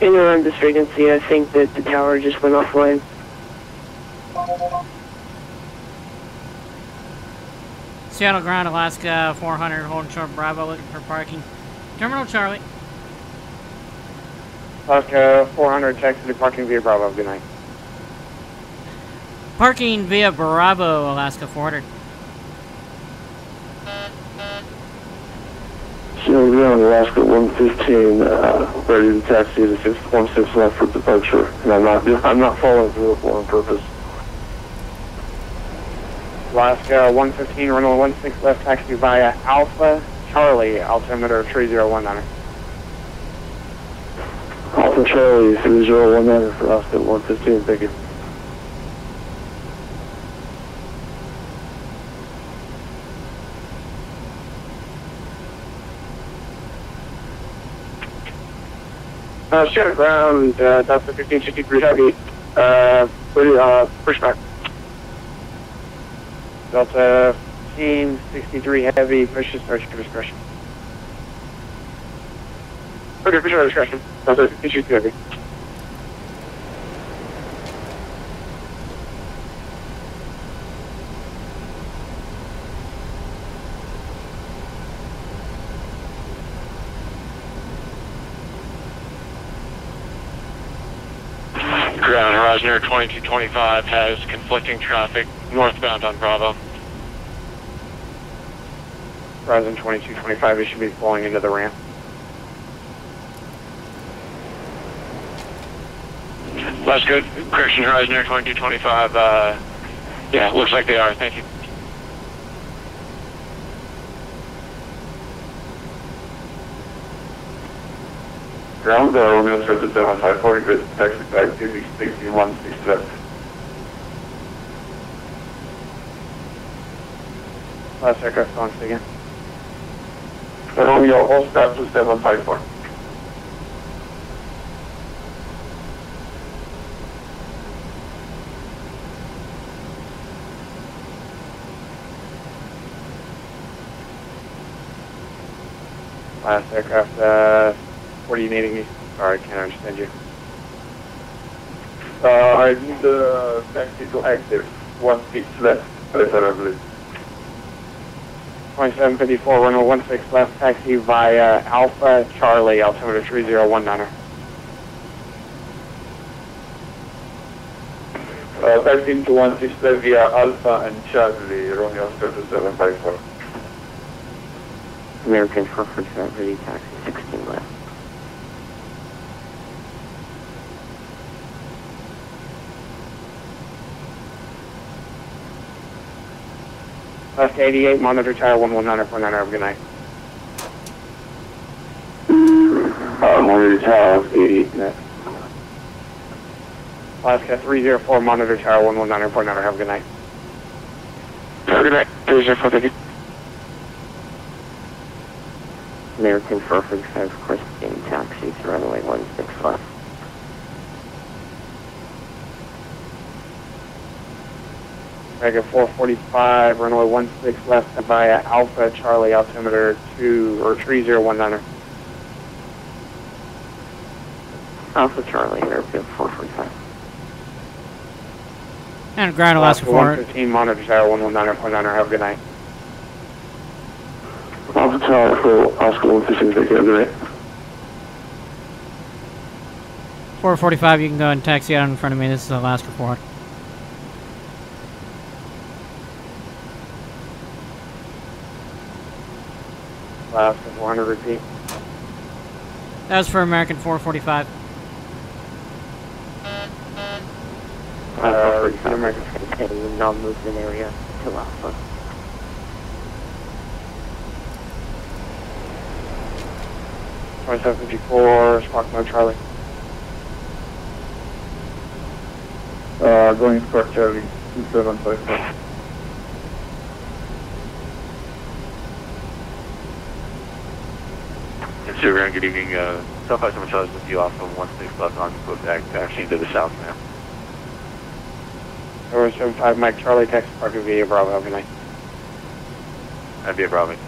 In around this frequency, I think that the tower just went offline. Seattle Ground, Alaska 400, holding short Bravo, looking for parking. Terminal Charlie. Alaska 400, taxi to parking via Bravo. Good night. Parking via Bravo, Alaska 400. Seattle Ground, Alaska 115, ready to taxi to 616 left for departure. And I'm not following through on purpose. Alaska 115, runway 16 left, taxi via Alpha Charlie, altimeter 3019. Alpha Charlie 3019 for Alaska 115, thank you. Seattle Ground, Delta 1563 Heavy, pushback. Delta 1563 Heavy, push to start your discretion. Okay, push your discretion. Delta 1563 Heavy. Ground, Horizon Air 2225 has conflicting traffic northbound on Bravo. Horizon 2225, it should be flowing into the ramp. That's good. Correction, Horizon Air 2225, yeah, looks like they are. Thank you. Ground, Romeo Service 7540, good taxi back to 6167. Last aircraft launch again. Romeo, all staff to 754. Last aircraft, what are you needing me? Sorry, I can't understand you. I need the taxi to active. 1 seat left, preferably. 2754, runway 16 left, taxi via Alpha Charlie, altimeter 3019. Taxi into 16 left via Alpha and Charlie, Romeo Service 754. American 445, ready taxi 16 left. Left 88, monitor tower 119.9, have a good night. Monitor tower 88 net. Alaska 304, monitor tower 119.9, have a good night. Have a good night. 304, thank you. American 445, Christian taxi to runway 16 left. Mega 445, runway 16 left via Alpha Charlie, altimeter 3019. Alpha Charlie, American 445. And ground, Alaska 400. 115, monitor tower 119.9, have a good night. Alpha Tower for Oscar 115, thank you, have a good night. 445, you can go and taxi out in front of me. This is Alaska 400. Alaska 400, repeat. That was for American 445. American. Heading in non-movement area to Alpha. .754, squawk mode Charlie. Going squawk Charlie 2754. Sugar, good evening. South Customer Charles with you off of 16 left on Quebec, taxiing to the south now. 075 Mike Charlie, taxi parking via Bravo, have a good night. Via Bravo.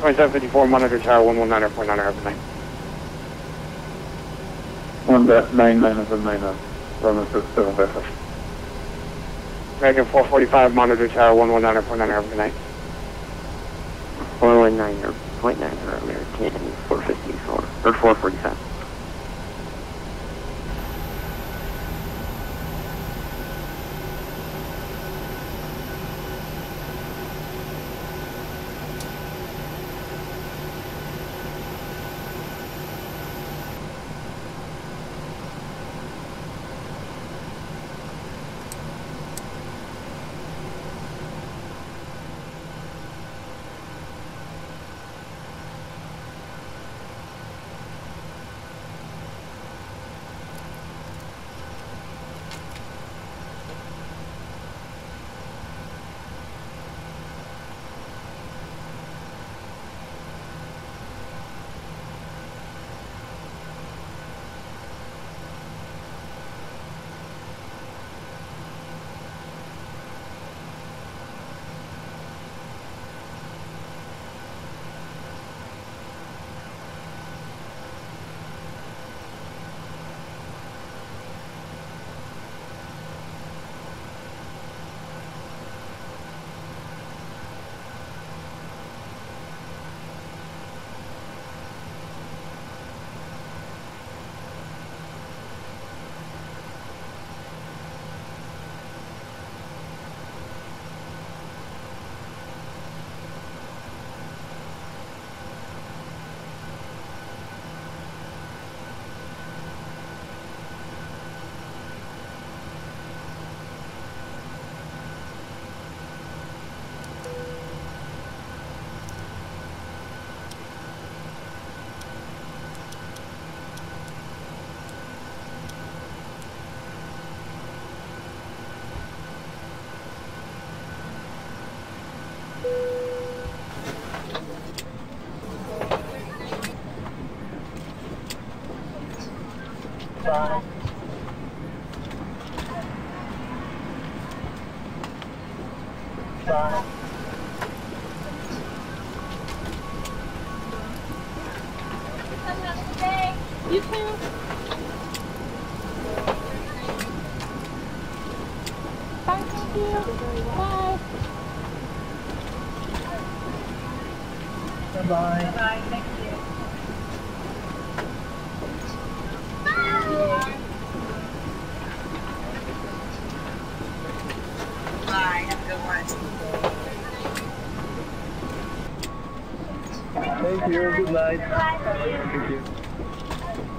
Twenty-seven 54 monitor tower 119.9, have a good night. 1.99 Roman 67 Bethel. American 445 monitor tower 119.9, have a good night. 419.9 American 454 or 445. You too. Bye, thank you. Bye. Bye-bye. Bye-bye, thank you. Bye, have a good one. Thank you, good night. Bye. Thank you.